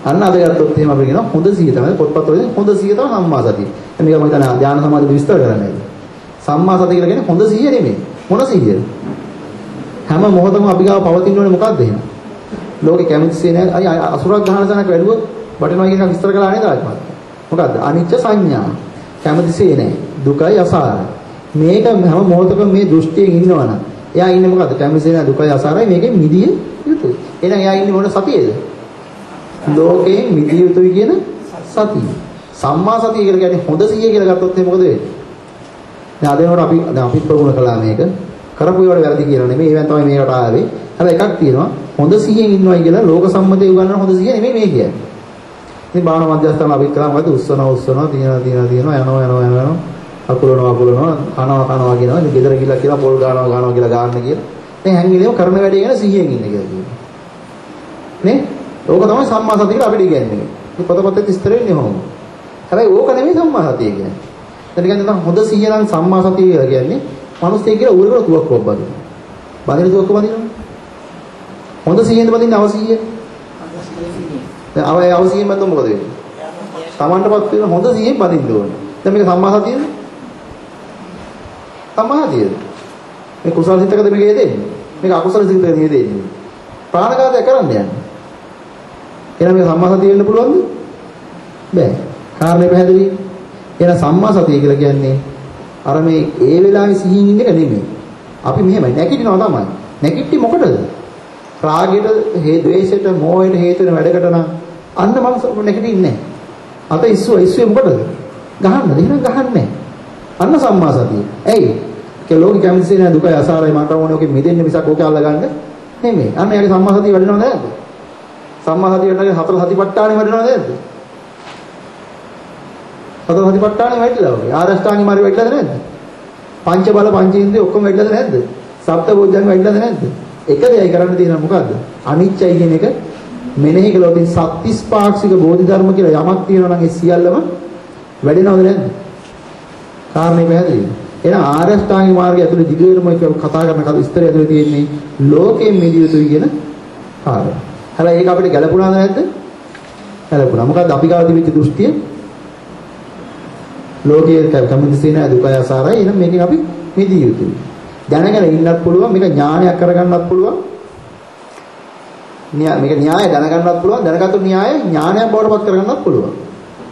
අන්න අද ගත්තොත් එහෙම අපි කියනවා හොඳ සිහිය තමයි පොත්පත්වල හොඳ සිහිය තමයි සම්මා සතිය. දැන් මේක මම හිතන්නේ ධ්‍යාන සමාධි විස්තර කරන්නේ. සම්මා සතිය කියලා කියන්නේ හොඳ සිහිය නෙමෙයි. මොන සිහියද? හැම මොහොතම අපි ගාව පවතින ඕනේ මොකද්ද එහෙනම්? ලෝකේ කැමතිසේ නැහැ. අය අසුරක් ගහන තැනක වැඩුවොත් වටිනවා කියන එක විස්තර කළා නේද ආත්මත්? මොකද්ද? අනිච්ච සංඥා. කැමතිසේ නැහැ. දුකයි අසාරයි. මේක හැම මොහොතකම මේ දෘෂ්ටියෙන් ඉන්නවනම් එයා ඉන්නේ මොකද්ද? කැමතිසේ නැහැ දුකයි අසාරයි මේකෙන් මිදිය යුතුයි. එහෙනම් එයා ඉන්නේ මොන සතියේද? ලෝකයෙන් මිදිය යුතුයි කියන සතිය. සම්මා සතිය කියලා කියන්නේ හොඳ සිහිය කියලා ගත්තොත් එහෙනම් මොකද වෙන්නේ? දැන් අද වෙනකොට අපි ප්‍රගුණ කළා මේක. කරපු ඒවාට වැරදි කියලා නෙමෙයි. ඒවෙන් තමයි මේකට ආවේ. හැබැයි එකක් තියෙනවා. හොඳ සිහියෙන් ඉන්නවයි කියලා ලෝක සම්මතයේ උගන්වන හොඳ සිහිය නෙමෙයි මේ කියන්නේ. ඉතින් භාවනා මධ්‍යස්ථාන අපි කරා මොකද? උස්සනවා තියනවා යනවා අකුලනවා කනවා කියනවා. ඉතින් ගෙදර ගිහලා කියලා පොල් ගානවා කියලා ගන්න කියලා. දැන් හැංගිලේම කරන වැඩේ ගැන සිහියෙන් ඉන්න කියලා කියනවා. නේ? ඕක තමයි සම්මා සතිය කියලා අපිට කියන්නේ. මේ පොතපතේ විස්තර වෙන්නේ කොහොමද? හැබැයි ඕක නෙමෙයි සම්මා සතිය කියන්නේ. දැන් කියන්නේ හොඳ සිහිය නම් සම්මා සතිය කියලා කියන්නේ මිනිස්සේ කියලා උරේකට තුවක්කුවක් බඳිනවා. බඳින තුවක්කුව බඳිනවා. හොඳ සිහියෙන්ද බඳින්නේ අවසිහිය? දැන් අවසිහියෙන් බඳින්න මොකද වෙන්නේ? Tamanටපත් වෙන හොඳ සිහියෙන් බඳින්න ඕනේ. දැන් මේක සම්මා සතියද? සම්මා සතියද? මේ කුසල සිතකද මේක යෙදෙන්නේ? මේක අකුසල සිතකද යෙදෙන්නේ? ප්‍රාණඝාතය කරන්න යන්නේ. එහෙනම් මේක සම්මා සතිය වෙන්න පුළුවන්ද? බෑ. කාරණේ පැහැදිලි. එහෙනම් සම්මා සතිය කියලා කියන්නේ අර මේ ඒ වෙලාවේ සිහින් ඉන්න එක නෙමෙයි. අපි මෙහෙමයි නැගිටිනවා තමයි. නැගිට්ටි මොකටද? රාගයට, ද්වේෂයට, මෝහයට හේතු වෙන වැඩකට නම් අන්න මම නැගිටින්නේ නැහැ. අත ඉස්සුවේ මොකටද? ගහන්නද? එහෙනම් ගහන්නේ අන්න සම්මා සතිය. ඇයි? ඒක ලෝක කැමතිසේ නෑ දුකයි අසාරයි මට ඕනේ ඔකෙ මිදෙන්න මිසක් ඕක අල්ලගන්න නෙමෙයි. අන්න එයාගේ සම්මා සතිය වැඩිනවද නැද්ද? සම්මා සතිය වැඩනගේ හතර සතිපට්ඨානෙ වැඩිනවද නැද්ද? හතර සතිපට්ඨානෙ වැඩිලා ඔය. ආරෂ්ඨාංගි මාර්ගය වැඩිලාද නැද්ද? පංච බල පංචේන්ද්‍රිය ඔක්කොම වැඩිලාද නැද්ද? සප්ත බෝධ්‍යංග වැඩිලාද නැද්ද? එක දෙයයි කරන්න තියෙනවා මොකද්ද? අනිච්චයි කියන එක මෙනෙහි කළොත් සත්‍තිස් පාක්ෂික බෝධි ධර්ම කියලා යමක් තියෙනවා නම් ඒ සියල්ලම වැඩිනවද නැද්ද? කාරණේ පැහැදිලිද? එහෙනම් ආරෂ්ඨාංගික මාර්ගය ඇතුලේ දිගටම කතා කරන විස්තරය ඇතුලේ තියෙන්නේ ලෝකයෙන් මිදිය යුතුයි කියන කාරණා. හැබැයි ඒක අපිට ගැලපුණාද නැද්ද? ගැලපුණා. මොකද අපි ගාව තිබිච්ච දෘෂ්ටිය ලෝකයේ කැමතිසින දුකයි අසාරයි. එහෙනම් මේකෙන් අපි මිදිය යුතුයි. දැනගෙන ඉන්නත් පුළුවන්, මේක ඥානයක් කරගන්නත් පුළුවන්. මේක න්‍යාය දැනගන්නත් පුළුවන්, දැනගත්තු න්‍යාය ඥානයක් බවට පත් කරගන්නත් පුළුවන්.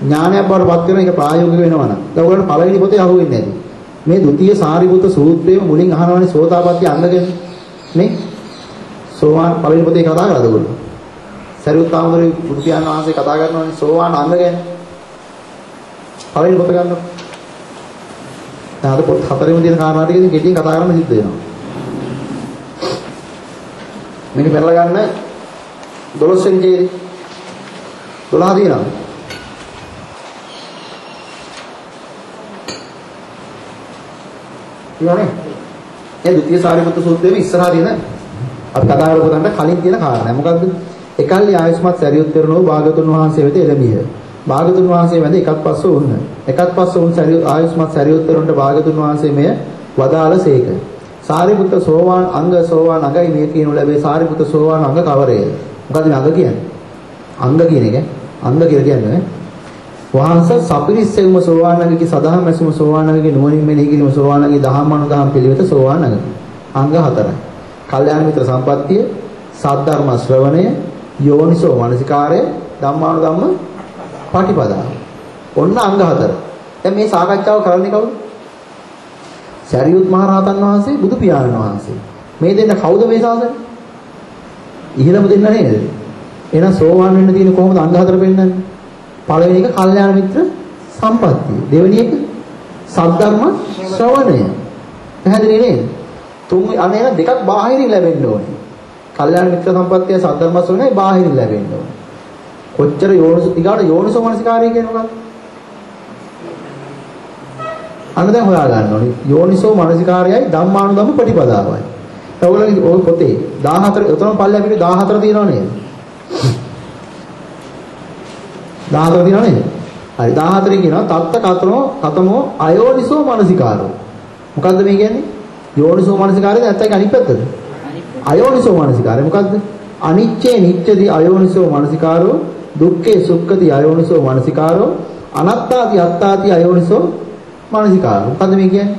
ඥානයක් බවට පත් කරන එක ප්‍රායෝගික වෙනවා නම්. දැන් ඔයගොල්ලෝ පළවෙනි පොතේ අහුවෙන්නේ නැති. මේ ဒုတိ ය සාරිපුත්ත සූත්‍රයේ මුලින් අහනවානේ සෝතාපට්ටි අංගගෙන. නේ? සෝවාන් පළවෙනි පොතේ කතා කරලාද ඔයගොල්ලෝ? සරියුත් ආමරේ බුදු පියාණන් වහන්සේ කතා කරනවානේ සෝවාන් අංග ගැන. පළවෙනි පොත ගන්නවා. දැන් අද පොත් හතරෙම තියෙන කාරණා ටිකකින් කෙටියෙන් කතා කරන්න සිද්ධ වෙනවා. මේක පෙරලා ගන්න 12 වෙනි ජීවිතේ 12 තියෙනවා. ඊළඟ ඒ ဒုတိ ය සාරිපුත්ත සූත්‍රයේ ඉස්සරහා තියෙන අපි කතා කරපු තැනට කලින් තියෙන කාරණා. මොකද්ද? එකල්ලි ආයුෂ්මත් සරියුත් තෙරණෝ භාගතුන් වහන්සේ වෙත එළඹිය. භාගතුන් වහන්සේ වැඳ එකත් පස්ස වුණ. එකත් පස්ස වුණ සරියුත් ආයුෂ්මත් සරියුත් තෙරණට භාගතුන් වහන්සේ මෙය වදාළසේක. සාරිපුත්ත සෝවාන් අංගයි මේ කියනු ලැබේ. සාරිපුත්ත සෝවාන් අංග කවරේද? මොකද මේ අංග කියන්නේ? අංග කියන එක අංග කියලා කියන්නේ වහන්සේ සපිරිස්සෙම සෝවාන් අංගගේ සදාහම් ඇසුම සෝවාන් අංගගේ නුවණින් මෙනෙහි කිරීම සෝවාන් අංගගේ දහම් අනුදහම් පිළිවෙත සෝවාන් අංග. අංග 4යි. කල්යාණ මිත්‍ර සම්පත්තිය, සද්ධර්ම ශ්‍රවණය, යෝනිසෝ මනසිකාරය, ධම්මානුධම්ම පටිපදා. ඔන්න අංග 4. දැන් මේ සාකච්ඡාව කරන්නේ කවුද? සරියුත් මහ රහතන් වහන්සේ, බුදු පියාණන් වහන්සේ. මේ දෙන්න කවුද මේ ශාසනය? ඉහළම දෙන්න නේද? එහෙනම් සෝවාන් වෙන්න තියෙන කොහොමද අංග 4 පෙන්නන්නේ? පළවෙනි එක කල්යාණ මිත්‍ර සම්පත්තිය. දෙවෙනි එක සද්ධර්ම ශ්‍රවණය. පැහැදිලි නේද? තුන්වෙනි අනේන දෙකක් බාහිරින් ලැබෙන්න ඕනේ. කල්යාණ මිත්‍ර සම්පත්තිය සද්ධර්ම ශ්‍රවණය බාහිරින් ලැබෙන්න ඕනේ. කොච්චර යෝනිසෝ මනසිකාරය කියන මොකක්ද? අන්න දැන් හොයා ගන්න ඕනේ. යෝනිසෝ මනසිකාරයයි ධම්මානුධම්ම ප්‍රතිපදාවයි. ඔයගොල්ලෝගේ ඔය පොතේ 14 උතන පල්ලෙ අපිට 14 තියෙනව නේද? 14 තියෙනව නේද? හරි 14 කියනවා තත්ත කතමෝ අයෝනිසෝ මනසිකාරෝ. මොකද්ද මේ කියන්නේ? යෝනිසෝ මනසිකාරය නැත්නම් අනිත් පැත්තද? අයෝනිසෝ මනසිකාරය මොකද්ද? අනිච්චේ නිච්චති අයෝනිසෝ මනසිකාරෝ, දුක්ඛේ සුක්ඛති අයෝනිසෝ මනසිකාරෝ, අනාත්තාති අත්තාති අයෝනිසෝ මනසිකාරෝ. මොකද්ද මේ කියන්නේ?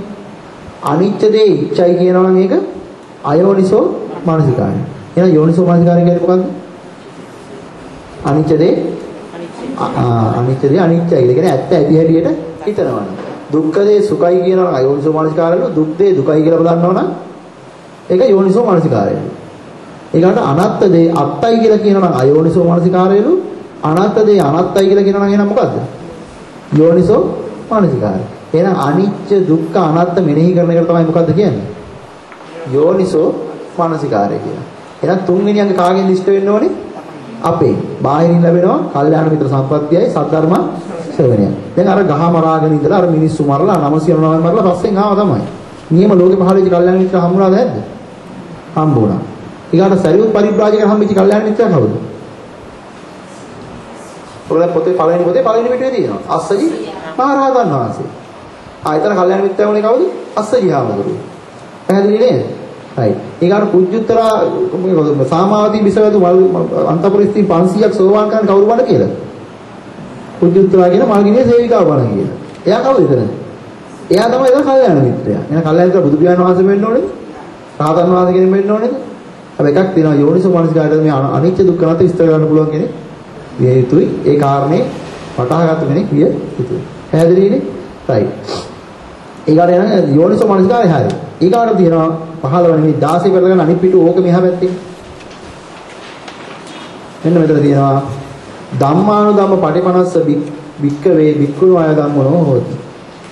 අනිච්ච දේ ඉච්ඡයි කියනවා නම් ඒක අයෝනිසෝ මනසිකාරය. එහෙනම් යෝනිසෝ මනසිකාරය කියන්නේ මොකද්ද? අනිච්ච දේ අනිච්චයි. ඒ කියන්නේ ඇත්ත ඇති හැටියට හිතනවා. දුක්ඛ දේ සුඛයි කියනවා අයෝනිසෝ මනසිකාරයලු. දුක් දේ දුකයි කියලා බලනවා නම් ඒක යෝනිසෝ මනසිකාරයලු. ඊළඟට අනාත්ත දේ අත්තයි කියලා කියනවා නම් අයෝනිසෝ මනසිකාරයලු. අනාත්ත දේ අනාත්තයි කියලා කියනවා නම් එහෙනම් මොකද්ද? යෝනිසෝ මනසිකාරය. එහෙනම් අනිච්ච දුක්ඛ අනාත්ත මෙනෙහි කරන එක තමයි මොකද්ද කියන්නේ? යෝනිසෝ මනසිකාරය කියලා. එහෙනම් තුන්වෙනි අංග කාගෙන් දිෂ්ට වෙන්න ඕනේ? අපේ. බාහිරින් ලැබෙනවා කල්යාණ මිත්‍ර සම්පත්තියයි සද්ධර්ම ශ්‍රවණය. දැන් අර ගහ මරාගෙන ඉඳලා අර මිනිස්සු මරලා 999 මරලා පස්සෙන් ආව තමයි. නියම ලෝකේ පහළ වෙච්ච කල්යාණ මිත්‍ර හම්බුණාද නැද්ද? හම්බුණා. ඊගාට සරියුත් පරිබ්‍රාජක හම්බෙච්ච කල්යාණ මිත්‍රයා කවුද? ඔයාලා පොතේ පළවෙනි පිටුවේ තියෙනවා. අස්සජි මහ රහතන් වහන්සේ. ආයතන කල්යාණ මිත්‍රයා උනේ කවුද? අස්සජි හාමුදුරුවෝ. පැහැදිලි නේද? right. ඊගාට කුජ්ජුත්තරා සාමාවතී බිසවතු අන්තපුරිස්ති 500ක් සෝවාන් කරන කවුරු බණ කියලා? කුජ්ජුත්තරා කියන මල්ගිනිය සේවිකාව බණ කියලා. එයා කවුද එතන? එයා තමයි එතන කල්යාණ මිත්‍රයා. එහෙනම් කල්යාණ මිත්‍ර බුදු පියාණන් වහන්සේ වෙන්න ඕනේද? රහතන් වහන්සේ කෙනෙක් වෙන්න ඕනේද? හැබැයි එකක් තියෙනවා යෝනිසෝ මනසිකාරයට මේ අනිත්‍ය දුක්ඛ නැත විස්තර කරන්න පුළුවන් කෙනෙක් විය යුතුයි. ඒ කාරණේ වටහාගත්ත කෙනෙක් විය යුතුයි. පැහැදිලිනේ? right. ඊගාට යන යෝනිසෝ මනසිකාරය හරියි. ඊගාට තියෙනවා 15 වෙනි 16 කරගෙන අනිත් පිටු ඕක මෙහා පැත්තේ. මෙන්න මෙතන තියෙනවා ධම්මානුධම්ම පටිපනස්ස වික්කවේ වික්කුණාය ධම්මනෝ හෝති.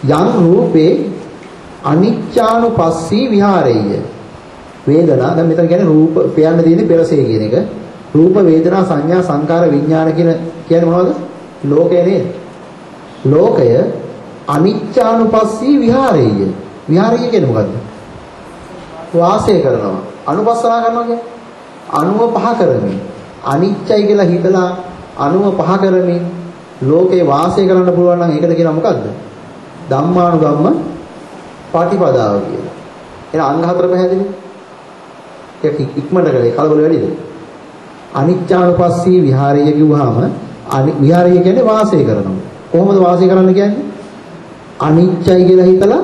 යං රූපේ අනිච්චානුපස්සී විහාරෙය්‍ය. වේදනා දැන් මෙතන කියන්නේ රූප පයන්න තියෙන්නේ පෙරසේ කියන එක. රූප වේදනා සංඥා සංකාර විඥාන කියන්නේ මොනවද? ලෝකය නේද? ලෝකය අනිච්චානුපස්සී විහාරෙය්‍ය. විහාරය කියන්නේ මොකද්ද? වාසය කරනවා. අනුපස්සනා කරනවා කියන්නේ අනුව පහ කරමින්. අනිච්චයි කියලා හිතලා අනුව පහ කරමින් ලෝකේ වාසය කරන්න පුළුවන් නම් ඒකට කියනවා මොකද්ද? ධම්මානුධම්ම පටිපදාව කියලා. එහෙනම් අංග 4 පැහැදිලි? ඒක ඉක්මනට කරේ කලබල වැඩිද? අනිච්චානුපස්සී විහාරය කිව්වහම විහාරය කියන්නේ වාසය කරනවා. කොහොමද වාසය කරන්න කියන්නේ? අනිච්චයි කියලා හිතලා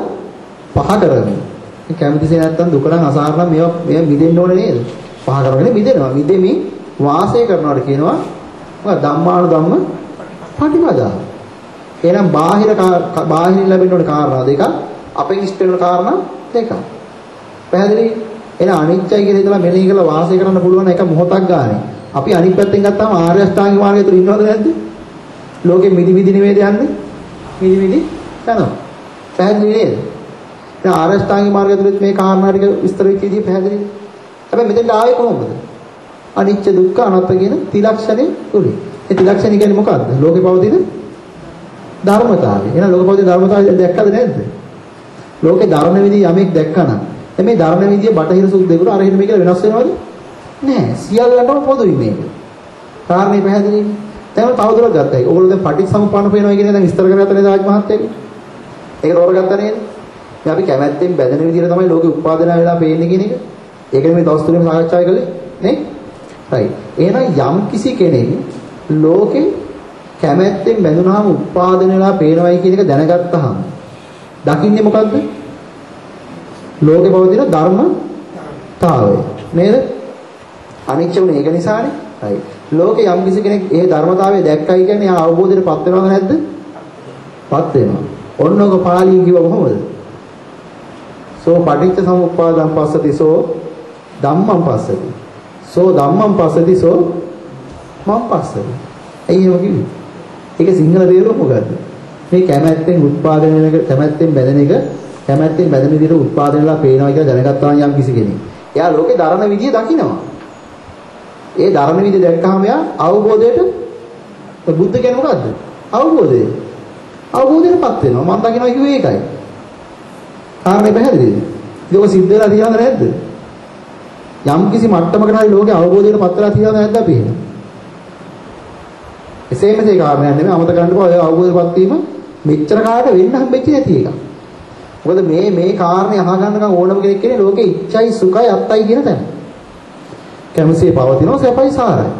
පහ කරගන්න. මේ කැමතිසේ නැත්තම් දුක නම් අසහන නම් මේවා මිදෙන්න ඕනේ නේද? පහ කරගෙන මිදෙනවා. මිදෙමින් වාසය කරනවාට කියනවා මොකක්ද? ධම්මානුධම්ම පටිපදා. එහෙනම් බාහිරින් ලැබෙන්න ඕනේ කාරණා දෙකක්, අපෙන් ඉෂ්ට වෙන කාරණා දෙකක්. පැහැදිලි? එහෙනම් අනිච්චයි කියලා හිතලා මෙනෙහි කරලා වාසය කරන්න පුළුවන් එක මොහොතක් ගානේ. අපි අනිත් පැත්තෙන් ගත්තාම ආර්ය අෂ්ටාංගික මාර්ගය තුල ඉන්නවද නැද්ද? ලෝකෙ මිදි නෙවෙයිද යන්නේ? මිදි යනවා. පැහැදිලි නේද? දැන් ආර්ය අෂ්ටාංගික මාර්ගය තුලත් මේ කාරණා ටික විස්තර වෙච්ච විදිහ පැහැදිලි. හැබැයි මෙතෙන්ට ආවේ කොහොමද? අනිච්ච දුක්ඛ අනාත්ම කියන ත්‍රිලක්ෂණේ තුලින්. ඒ ත්‍රිලක්ෂණය කියන්නේ මොකද්ද? ලෝකේ පවතින ධර්මතාවය. එහෙනම් ලෝකේ පවතින ධර්මතාවය දැක්කද නැද්ද? ලෝකේ ධර්ම විදිහ යමෙක් දැක්කනම් මේ ධර්ම විදිය බටහිර සුද්ධේකට අරහින මේක වෙනස් වෙනවද? නෑ. සියල්ලටම පොදුයි මේක. කාරණේ පැහැදිලිද? දැන් තවදුරටත් ගත්තා. ඕගොල්ලෝ දැන් පටිච්චසමුප්පාදන පේනවා කියන්නේ දැන් විස්තර කරගත්තා නේද ආජ් මහත්තයාගේ? ඒක තෝරගත්තා නේද? මේ අපි කැමැත්තෙන් බැඳෙන විදිහට තමයි ලෝකෙ උත්පාදනය වෙලා පේන්නේ කියන එක. ඒකනේ මේ දවස් තුනේම සාකච්ඡා කළේ නේ? right. එහෙනම් යම් කිසි කෙනෙක් ලෝකේ කැමැත්තෙන් බැඳුනහම උත්පාදනය වෙලා පේනවයි කියන එක දැනගත්තාම දකින්නේ මොකද්ද? ලෝකේ පවතින ධර්මතාවය නේද? අනිච්ච උනේ ඒක නිසානේ. right. ලෝකේ යම් කිසි කෙනෙක් ඒ ධර්මතාවය දැක්කයි කියන්නේ ආ අවබෝධයටපත් වෙනවද නැද්ද? පත් වෙනවා. ඔන්නෝක පාළියෙන් කිව්ව කොහොමද? සෝ පටිච්ච සමුප්පාදං පස්සති සෝ ධම්මං පස්සති. සෝ ධම්මං පස්සති සෝ මං පස්සති. එයියෝ කිව්වේ. ඒක සිංහල තේරුම මොකද්ද? මේ කැමැත්තෙන් උත්පාදනය වෙන එක, කැමැත්තෙන් බැඳෙන එක, කැමැත්තෙන් බැඳෙන විදිහට උත්පාදනය වෙලා පේනවා කියලා දැනගත්තා නම් යම් කිසි කෙනෙක්. එයා ලෝකේ ධර්ම විදිය දකිනවා. ඒ ධර්ම විදිය දැක්කහම එයා අවබෝධයට බුද්ධ කියන්නේ මොකද්ද? අවබෝධය. අවබෝධයටපත් වෙනවා. මම දකිනවා කිව්වේ ඒකයි. කාරණේ පැහැදිලිද? ඒක සිද්ධ වෙලා තියෙනවද නැද්ද? යම් කිසි මට්ටමකට හරි ලෝකේ අවබෝධයටපත් වෙලා තියෙනවද නැද්ද අපි එහෙනම්? එසේම ඒ කාරණයක් නෙමෙයි අමතක කරන්නකෝ ඔය අවබෝධයටපත් වීම මෙච්චර කාලට වෙන්න හම්බෙච්ච නැති එකක්. මොකද මේ කාරණේ අහගන්නකම් ඕනම කෙනෙක් කියන්නේ ලෝකේ ඉච්ඡයි සුඛයි අත්තයි කියන තැන. කැමසේ පවතිනවා සැපයි සාරයි.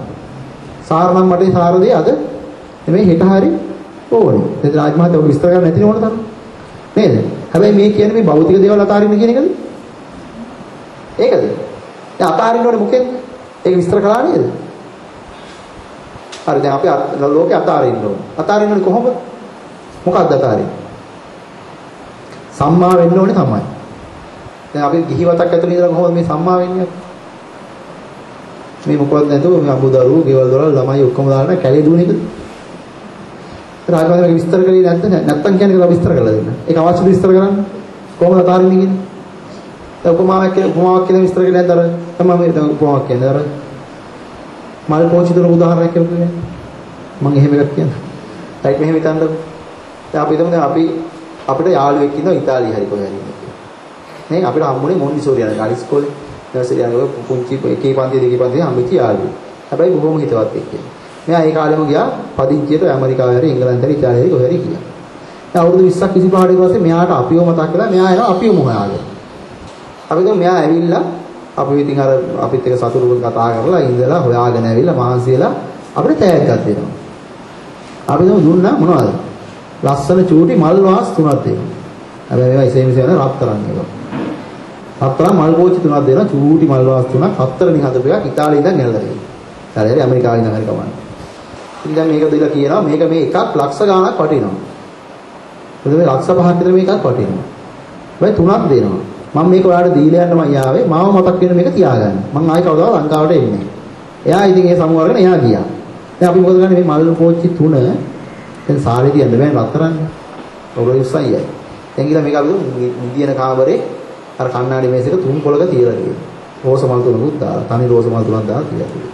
සාර නම් මට සාර දෙය අද නෙමෙයි හෙට හරි ඕනේ. ඒක රාජ් මහත්තයා ඔබ විස්තර කරන්න නැති නේ ඕන තරම්. නේද? හැබැයි මේ කියන්නේ මේ භෞතික දේවල් අතාරින්න කියන එකද? ඒකද? දැන් අතාරින්න ඕනේ මොකෙන්ද? ඒක විස්තර කළා නේද? හරි දැන් අපි ලෝකේ අතාරින්න ඕනේ. අතාරින්න ඕනේ කොහොමද? මොකක්ද අතාරින්නේ? සම්මා වෙන්න ඕනේ තමයි. දැන් අපි ගිහිවතක් ඇතුළේ ඉඳලා කොහොමද මේ සම්මා වෙන්නේ? මේ මොකවත් නැතුව මේ අඹදරුවෝ, ගෙවල් දොරල් ළමයි ඔක්කොම දාලා කැලේ දුවන එකද? රාජමාර්ගයේ විස්තර කරේ නැත්නම් කියන්නේ ඒක විස්තර කරලා දෙන්න. ඒක අවශ්‍යද විස්තර කරන්න? කොහොමද අතාරින්නේ කියන්නේ? දැන් උපමාවක් කියලා විස්තර කරේ නැද්ද අර? තමයි මේ උපමාවක් කියන්නේ අර මල් පෝච්චි දුන උදාහරණයක් කියන්න. මම එහෙම එකක් කියන්න. ඒත් මෙහෙම හිතන්නකො. දැන් අපි හිතමු දැන් අපිට යාළුවෙක් ඉන්නවා ඉතාලියේ හරි කොහේ හරි ඉන්නේ. නේ අපිට හම්බුනේ මොන්ටිසෝරි යන ගාලි ඉස්කෝලේ. නර්සරි යනකොට පුංචි එකේ පන්තියේ දෙකේ පන්තියේ හම්බෙච්ච යාළුවෙක්. හැබැයි බොහොම හිතවත් එක්කෙනෙක්. මෙයා ඒ කාලෙම ගියා පදිංචියට ඇමරිකාවේ හරි එංගලන්තේ හරි ඉතාලියේ හරි කොහේ හරි ගියා. දැන් අවුරුදු 20ක් 25කට පස්සේ මෙයාට අපිව මතක් කළා. මෙයා එනවා අපිව හොයාගෙන. අපි දැන් මෙයා ඇවිල්ලා අපි ඉතින් අර අපිත් එක්ක සතුටුව කතා කරලා ඉඳලා හොයාගෙන ඇවිල්ලා මහන්සි වෙලා අපිට තෑග්ගක් දෙනවා. අපි දැන් දුන්නා මොනවද? ලස්සන චූටි මල් වාස් 3ක් දෙනවා. හැබැයි ඒවා ඉසෙම ඉසෙම රත්තරන් ඒවා. රත්තරන් මල් පෝච්චි 3ක් දෙනවා. චූටි මල් වාස් 3ක් හතරෙනි හදපු එකක් ඉතාලියේ ඉඳන් ගෙනල්ලා දෙනවා. හරි ඇමරිකාවේ ඉඳන් හරි කවන්න. ඉතින් දැන් මේක දීලා කියනවා මේක මේ එකක් ලක්ෂ ගාණක් වටිනවා. මොකද මේ ලක්ෂ 5ක් විතර මේකක් වටිනවා. හැබැයි 3ක් දෙනවා. මම මේක ඔයාලට දීලා යන්න මම ආවේ. මාව මතක් වෙන මේක තියාගන්න. මම ආයි කවදාවත් ලංකාවට එන්නේ නැහැ. එයා ඉතින් ඒ සමුව අරගෙන එයා ගියා. දැන් අපි මොකද කරන්නේ මේ මල් පෝච්චි 3 දැන් සාරේ තියන්න බෑ රත්තරන්නේ. ඔයගොල්ලෝ ඉස්සයියයි. දැන් ගිහලා මේක අපි මුදියන කාමරේ අර කණ්ණාඩි මේසෙක 3 පොලක තියලා තියෙනවා. රෝස මල් තුනකුත් දාලා, තනි රෝස මල් තුනක් දාලා තියලා තියෙනවා.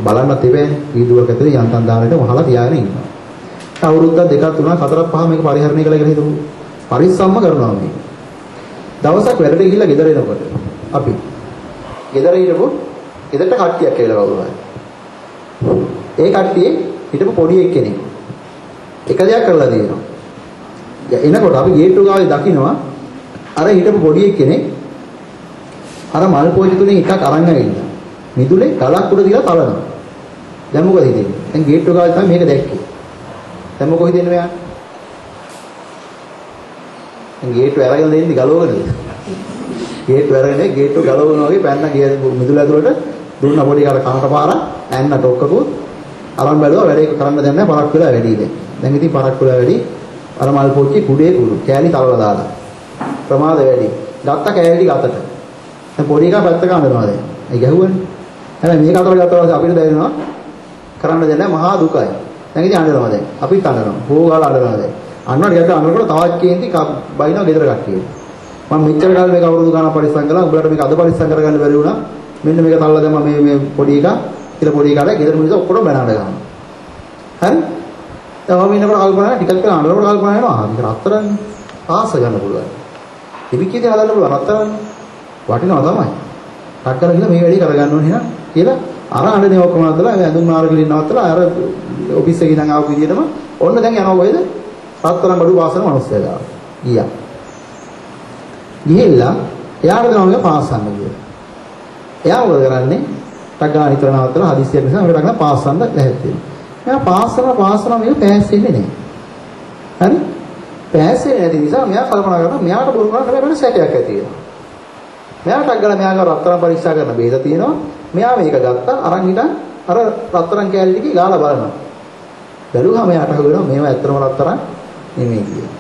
බලන්නත් එපෑනේ. වීදුරක ඇතුලේ යන්තම් දාලා වහලා තියාගෙන ඉන්නවා. අවුරුද්දක් දෙකක් තුනක් හතරක් පහ මේක පරිහරණය කළා කියලා හිතමු. පරිස්සම්ම කරනවා මේ. දවසක් වැඩට ගිහිල්ලා ගෙදර එනකොට අපි ගෙදර හිටපු ගෙදරට කට්ටියක් කියලා කවුරු හරි. ඒ කට්ටියේ හිටපු පොඩි එක්කෙනෙක් එක දෙයක් කරලා දෙනවා. එනකොට අපි ගේට්ටුව ගාවේ දකින්නවා අර හිටපු පොඩි එක්කෙනෙක් අර මල් පෝච්චි තුනෙන් එකක් අරන් ඇවිල්ලා මිදුලේ ගලක් උඩ තියලා තලනවා. දැන් මොකද හිතෙන්නේ? දැන් ගේට්ටුව ගාව තමයි මේක දැක්කේ. දැන් මොකද හිතෙන්නේ මෙයා? දැන් ගේට්ටුව අරගෙන දෙන්නේ ගලවගෙනද? ගේට්ටුව අරගෙන ගේට්ටුව ගලවනවා වගේ පැන්න ගිය මිදුල ඇතුළට දුන්න පොඩි කාට කනට පාරක් ඇන්න ටොක්කකුත් අරන් බැලුවා වැඩේ කරන්න දෙන්නේ නැහැ පරක් වෙලා වැඩි දැන්. දැන් ඉතින් පරක් වෙලා වැඩි අර මල් පොච්චි කුඩේ කුඩු කෑලි තලලා දාලා. ප්‍රමාද වැඩි. ගත්ත කෑලි ගතට. දැන් පොඩි එකා පැත්ත කඳනවා දැන්. ඒ ගැහුවනේ. හැබැයි මේක අතර ගත්තා පස්සේ අපිට දැනෙනවා කරන්න දෙන්නේ මහා දුකයි. දැන් ඉතින් අඬනවා දැන්. අපිත් අඬනවා. හොගාලා අඬනවා දැන්. අඬනට යට අඬනකොට තවත් කේන්ති බයිනවා ගෙදර කට්ටිය. මම මෙච්චර කාලෙ මේක අවුරුදු ගානක් පරිස්සම් කළා. උඹලට මේක අද පරිස්සම් කරගන්න බැරි වුණා. මෙන්න මේක තල්ලා දැම්මා මේ පොඩි එකා. ඉතින් පොඩි එකාට ගෙදර මිනිස්සු ඔක්කොම බැනහඬ ගන්නවා. හරි? තවම ඉන්නකොට කල්පනා ටිකක් කරලා අඬනකොට කල්පනා වෙනවා. මේක රත්තරන්නේ. පාස ගන්න පුළුවන්. ඉබිකේදී හදන්න පුළුවන් රත්තරන්නේ. වටිනවා තමයි. ටක් කරලා ගිහලා මේ වැඩේ කරගන්න ඕනේ නේද කියලා අර අඬනේ ඔක්කොම නතලා ඇඳුම් මාර්ගෙලින් නවත්තලා අර ඔෆිස් එකේ ඉඳන් ආපු විදිහටම ඔන්න දැන් යනවා කොහෙද? රත්තරන් බඩු පාසන මිනිස්සයා ගාව. ගියා. ගිහිල්ලා එයාට දෙනවා පාසන්න කියලා. එයා මොකද කරන්නේ? ටක් ගාන ඉතර නවත්තලා හදිස්සියක් නිසා මේකට ගන්න පාසන්න ලැහැත් වෙනවා. එයා පාසන මේක පෑස්සෙන්නේ නැහැ. හරි? පෑස්සෙන්නේ නැති නිසා මෙයා කල්පනා කරනවා මෙයාට බොරු කරන්න බැරි සැකයක් ඇති වෙනවා. මෙයාට අග්ගල මෙයාගේ රත්තරන් පරීක්ෂා කරන බේද තියෙනවා. මෙයා මේක ගත්තා අරන් හිටන් අර රත්තරන් කෑලි ටික ගාලා බලනවා. බැලුවා මෙයාට හුවෙනවා මේවා ඇත්තම රත්තරන් නෙමෙයි කියලා.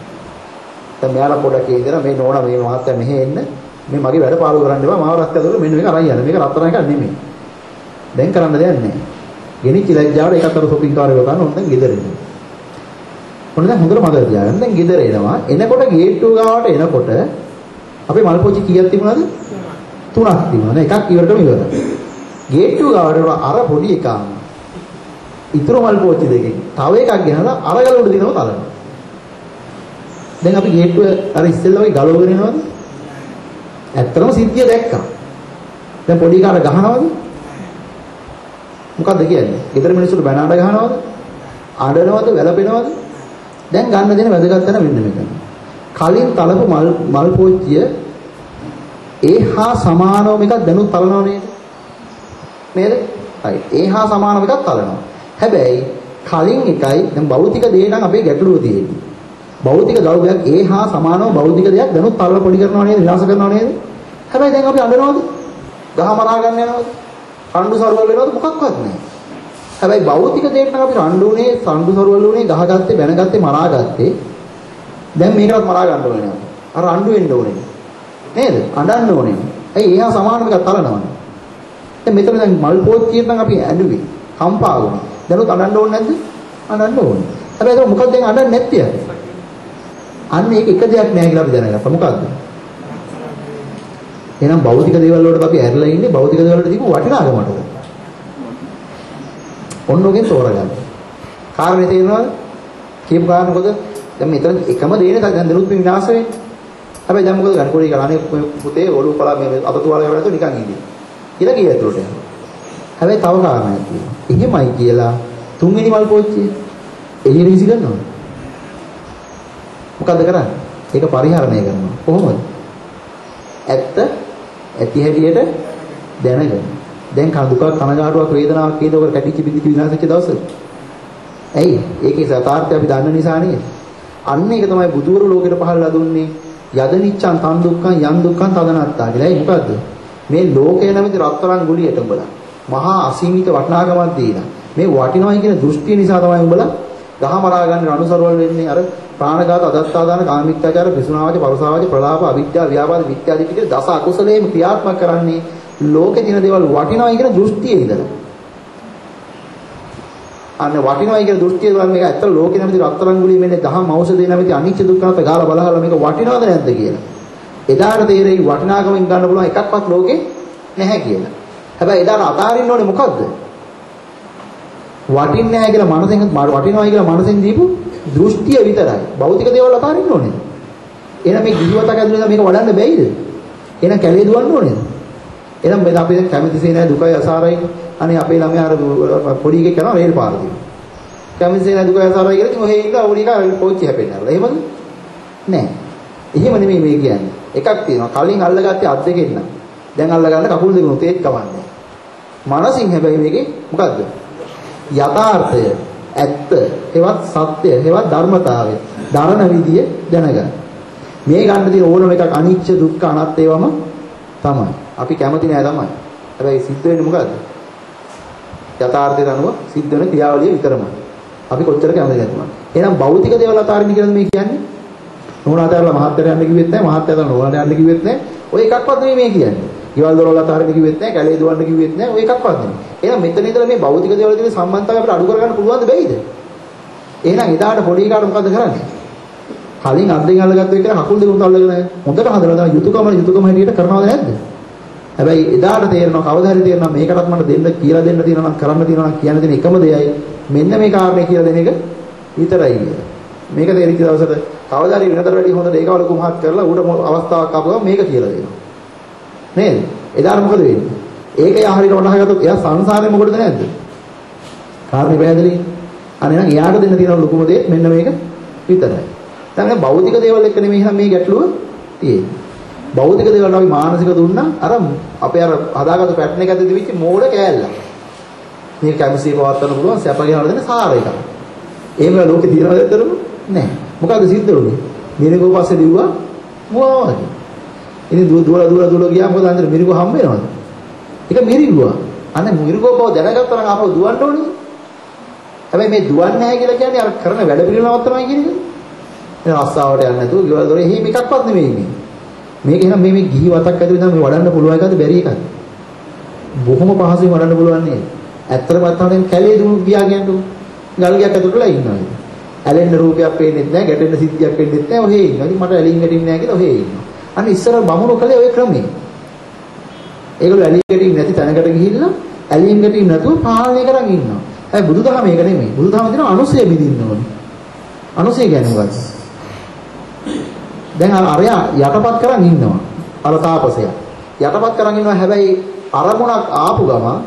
දැන් මෙයාලා පොඩක් ඉඳලා මේ නෝනා මේ මහත්තයා මෙහෙ එන්න මේ මගේ වැඩ පාළු කරන්න එපා මාව රත් ඇතුළේ මෙන්න මේක අරන් යන්න. මේක රත්තරන් එකක් නෙමෙයි. දැන් කරන්න දෙයක් නැහැ. ගෙනිච්ච ලැජ්ජාවට ඒකත් අර shopping කාර් එක ගන්න ඕන දැන් ගෙදර එනවා. ඔන්න දැන් හොඳට මතක තියාගන්න. දැන් ගෙදර එනවා. එනකොට ගේට්ටුව ගාවට එනකොට අපේ මල් පොච්චි කීයක් තිබුණාද? 3ක් තිබුණා. එකක් ඉවරටම ඉවරයි. ගේට්ටුව ගාවට අර පොඩි එකා ඉතුරු මල් පොච්චි දෙකෙන් තව එකක් ගෙනලා අර ගල උඩ දිනව තලනවා. දැන් අපි ගේට්ටුව අර ඉස්සෙල්ලා වගේ ගලවගෙන එනවද? ඇත්තටම සිද්ධිය දැක්කා. දැන් පොඩි එකාට ගහනවද? මොකද්ද කියන්නේ? ගෙදර මිනිස්සුන්ට බැන අඬ ගහනවද? අඬනවද? වැළපෙනවද? දැන් ගන්න දෙන වැදගත් තැන මෙන්න මේක. කලින් තලපු මල් පොච්චිය ඒහා සමානව එකක් දැනුත් තලනවා නේද? නේද? හරි. ඒහා සමානව එකක් තලනවා. හැබැයි කලින් එකයි දැන් භෞතික දේ නම් අපේ ගැටලුව තියෙන්නේ. භෞතික ද්‍රව්‍යයක් ඒහා සමානව භෞතික දෙයක් දැනුත් තලලා පොඩි කරනවා නේද? විනාශ කරනවා නේද? හැබැයි දැන් අපි අඬනවද? ගහ මරා ගන්න යනවද? රණ්ඩු සරුවල් වෙනවද? මොකක්වත් නැහැ. හැබැයි භෞතික දෙයට නම් අපි රණ්ඩුනේ, රණ්ඩු සරුවල් උනේ, ගහගත්තේ, බැනගත්තේ, මරාගත්තේ. දැන් මේකවත් මරා ගන්න ඕනේ නෑ. අර රණ්ඩු වෙන්න ඕනේ. නේද? අඬන්න ඕනේ. ඇයි එහා සමානව එකක් තලනවනේ. දැන් මෙතන දැන් මල් පෝච්චියෙන් නම් අපි ඇඬුවේ. කම්පා වුණා. දැනුත් අඬන්න ඕනේ නැද්ද? අඬන්න ඕනේ. හැබැයි ඒක මොකක්ද දැන් අඬන්නේ නැත්තේ? අන්න ඒක එක දෙයක් නෑ කියලා අපි දැනගත්තා. මොකද්ද? එහෙනම් භෞතික දේවල් වලට අපි ඇරලා ඉන්නේ භෞතික දේවල් වලට දීපු වටිනාකමටද? ඔන්න ඔකෙන් තෝරගන්න. කාරණේ තේරෙනවද? කියපු කාරණේ මොකද? දැන් මෙතන එකම දේනේ දැන් දෙනුත් මේ විනාශ වෙන්නේ. හැබැයි දැන් මොකද ගන්න පොඩි කරන්නේ පුතේ ඔළුව පලා මේ අත තුවාල කරලා නැතුව නිකන් ඉඳී. කියලා කිය ඇතුළට යනවා. හැබැයි තව කාරණයක් තියෙනවා. එහෙමයි කියලා තුන්වෙනි මල් පෝච්චිය එළියට විසි කරනවා. මොකද කරන්නේ? ඒක පරිහරණය කරනවා. කොහොමද? ඇති හැටියට දැනගන්න. දැන් දුකක් කනගාටුවක් වේදනාවක් කියද ඔක කැටිච්ච බිඳිච්ච විනාශ වෙච්ච දවසක. ඇයි? ඒකේ සතාර්ථය අපි දන්න නිසා නේද? අන්න ඒක තමයි බුදුවරු ලෝකෙට පහළලා දුන්නේ යදනිච්ඡං තන් දුක්ඛං යම් දුක්ඛං තදනත්තා කියලා. ඒ මොකද්ද? මේ ලෝකය නැමැති රත්තරන් ගුලියට උඹලා මහා අසීමිත වටිනාකමක් දීලා මේ වටිනවයි කියන දෘෂ්ටිය නිසා තමයි උඹලා ගහ මරා ගන්න අනුසරවල වෙන්නේ අර ප්‍රාණඝාත අදත්තාදාන කාමීත්‍යාචාර පිසුනාවාච පරසාවාච ප්‍රලාප අවිද්‍යාව ව්‍යාපාද විත්‍යාදී පිට දස අකුසලයේම ක්‍රියාත්මක කරන්නේ ලෝකේ දින දේවල් වටිනවයි කියන දෘෂ්ටියේ ඉඳලා. අන්න වටිනවයි කියන දෘෂ්ටිය වල මේක ඇත්තට ලෝකේ නැමැති රත්තරන් ගුලිය මෙන්නේ දහම් ඖෂධය නැමැති අනිච්ච දුක්ඛනාත ගාලා බලහලා මේක වටිනවද නැද්ද කියලා. එදාට තේරෙයි වටිනාකමින් ගන්න පුළුවන් එකක්වත් ලෝකේ නැහැ කියලා. හැබැයි එදාට අතාරින්න ඕනේ මොකද්ද? වටින්නේ නැහැ කියලා මනසෙන් වටිනවයි කියලා මනසෙන් දීපු දෘෂ්ටිය විතරයි. භෞතික දේවල් අතාරින්න ඕනේ. එහෙනම් මේ ගිහිවතක් ඇතුළේ මේක වඩන්න බැයිද? එහෙනම් කැලේ දුවන්න ඕනේද? එහෙනම් මේ අපි දැන් කැමතිසේ නැහැ දුකයි අසාරයි. අනේ අපේ ළමයා අර පොඩි එකෙක් කරනවා රේල් පාර දිගේ. කැමතිසේ නැහැ දුකයි අසාරයි කියලා ඉතින් ඔහේ ඉඳලා පොඩි එකා පොච්චි හැපෙන්නවල. එහෙමද? නෑ. එහෙම නෙමෙයි මේ කියන්නේ. එකක් තියෙනවා. කලින් අල්ලගත්තේ අත් දෙකෙන් නම්. දැන් අල්ලගන්න කකුල් දෙකනොත් ඒත් කවන්නේ. මනසින් හැබැයි මේකේ මොකද්ද? යථාර්ථය, ඇත්ත, ඒවත් සත්‍ය, ඒවත් ධර්මතාවය, ධර්ම විදිය දැනගන්න. මේ ගන්න තියෙන ඕනම එකක් අනිච්ච දුක්ඛ අනාත්ම ඒවම තමයි. අපි කැමති නෑ තමයි. හැබැයි සිද්ධ වෙන්නේ මොකද්ද? යථාර්ථයට අනුව සිද්ධ වෙන ක්‍රියාවලිය විතරමයි. අපි කොච්චර කැමති නැතුව. එහෙනම් භෞතික දේවල් අතාරින්න කියලාද මේ කියන්නේ? නෝන අතාරලා මහත්යට යන්න කිව්වෙත් නෑ, මහත්යට නෝනට යන්න කිව්වෙත් නෑ. ඔය එකක්වත් නෙමෙයි මේ කියන්නේ. ඊවල දොරවල් අතාරින්න කිව්වෙත් නෑ, කැලේ දුවන්න කිව්වෙත් නෑ. ඔය එකක්වත් නෙමෙයි. එහෙනම් මෙතන ඉඳලා මේ භෞතික දේවල් වල සම්බන්ධතාවය අපිට අඩු කරගන්න පුළුවන්ද බැයිද? එහෙනම් එදාට පොඩි එකාට මොකද කරන්නේ? කලින් අත් දෙක අල්ලගත්ත එක කකුල් දෙක උන්ට අල්ලගෙන හොඳට හදලා තමයි යුතුයකම හැටියට කරනවද නැද්ද? හැබැයි එදාට තේරෙනවා කවදා හරි තේරෙනවා මේකටත් මට දෙන්න කියලා දෙන්න තියෙනවා නම් කරන්න තියෙනවා නම් කියන්න දෙන එකම දෙයයි මෙන්න මේ කාරණේ කියලා දෙන එක විතරයි කියලා. මේක තේරිච්ච දවසට කවදා හරි වෙනතර වැඩි හොඳ ඒකවල කුමහත් කරලා ඌට අවස්ථාවක් ආපුවම මේක කියලා දෙනවා. නේද? එදාට මොකද වෙන්නේ? ඒක යා හරියට වටහාගත්තොත් එයා සංසාරේ මොකටද නැද්ද? කාරණේ පැහැදිලි. අනේ නම් එයාට දෙන්න තියෙන ලොකුම දේ මෙන්න මේක විතරයි. දැන් භෞතික දේවල් එක්ක නෙමෙයි නම් මේ ගැටලුව තියෙන්නේ. භෞතික දේවල් අපි මානසික දුන්නා අර අපේ අර හදාගත්තු පැටර්න් එක ඇතුළේ තිබිච්ච මෝඩ කෑල්ල. මේ කැමසිය පවත්වන්න පුළුවන් සැප ගෙනල්ලා දෙන සාර එකක්. එහෙම ලෝකේ තියනවද ඇත්තටම? නැහැ. මොකද සිද්ධ වෙන්නේ? මිරිගෝ පස්සේ දිව්වා මොනවද? ඉතින් දුවලා ගියා මොකද අන්තිමට මිරිගෝ හම්බ වෙනවද? ඒක මිරිගුවා. අනේ මිරිගෝ බව දැනගත්තා නම් ආපහු දුවන්න ඕනේ. හැබැයි මේ දුවන්නේ නැහැ කියලා කියන්නේ අර කරන වැඩ පිළිවෙල නවත්තනවා කියන එක. දැන් රස්සාවට යන්නේ නැතුව ගෙවල් දොරේ එහෙම එකක්වත් නෙමෙයි මේ. මේක එහෙනම් මේ ගිහි වතක් ඇතුලේ ඉඳන් මේ වඩන්න පුළුවන් එකද බැරි එකද? බොහොම පහසුවෙන් වඩන්න පුළුවන් නේද? ඇත්තටම අත්හරින් කැලේ දුණු ගියා කියන්නකො. ගල්ගයක් ඇතුළටලා ඉන්නවා. ඇලෙන්න රූපයක් පේන්නේ නැහැ, ගැටෙන්න සිද්ධියක් වෙන්නේ නැහැ. ඔහේ ඉන්නවා. ඉතින් මට ඇලින් ගැටින්නේ නැහැ කියලා ඔහේ ඉන්නවා. අන්න ඉස්සර බමුණු කලේ ওই ක්‍රමේ. ඒගොල්ලෝ ඇලින් ගැටින්නේ නැති තැනකට ගිහිල්ලා ඇලින් ගැටින්නේ නැතුව පාලනය කරන් ඉන්නවා. හැබැයි බුදුදහම ඒක නෙමෙයි. බුදුදහම කියනවා අනුසය බිඳින්න ඕනේ. අනුසය කියන්නේ මොකක්ද? දැන් අරයා යටපත් කරන් ඉන්නවා. අර තාපසයා. යටපත් කරන් ඉන්නවා හැබැයි අරමුණක් ආපු ගමන්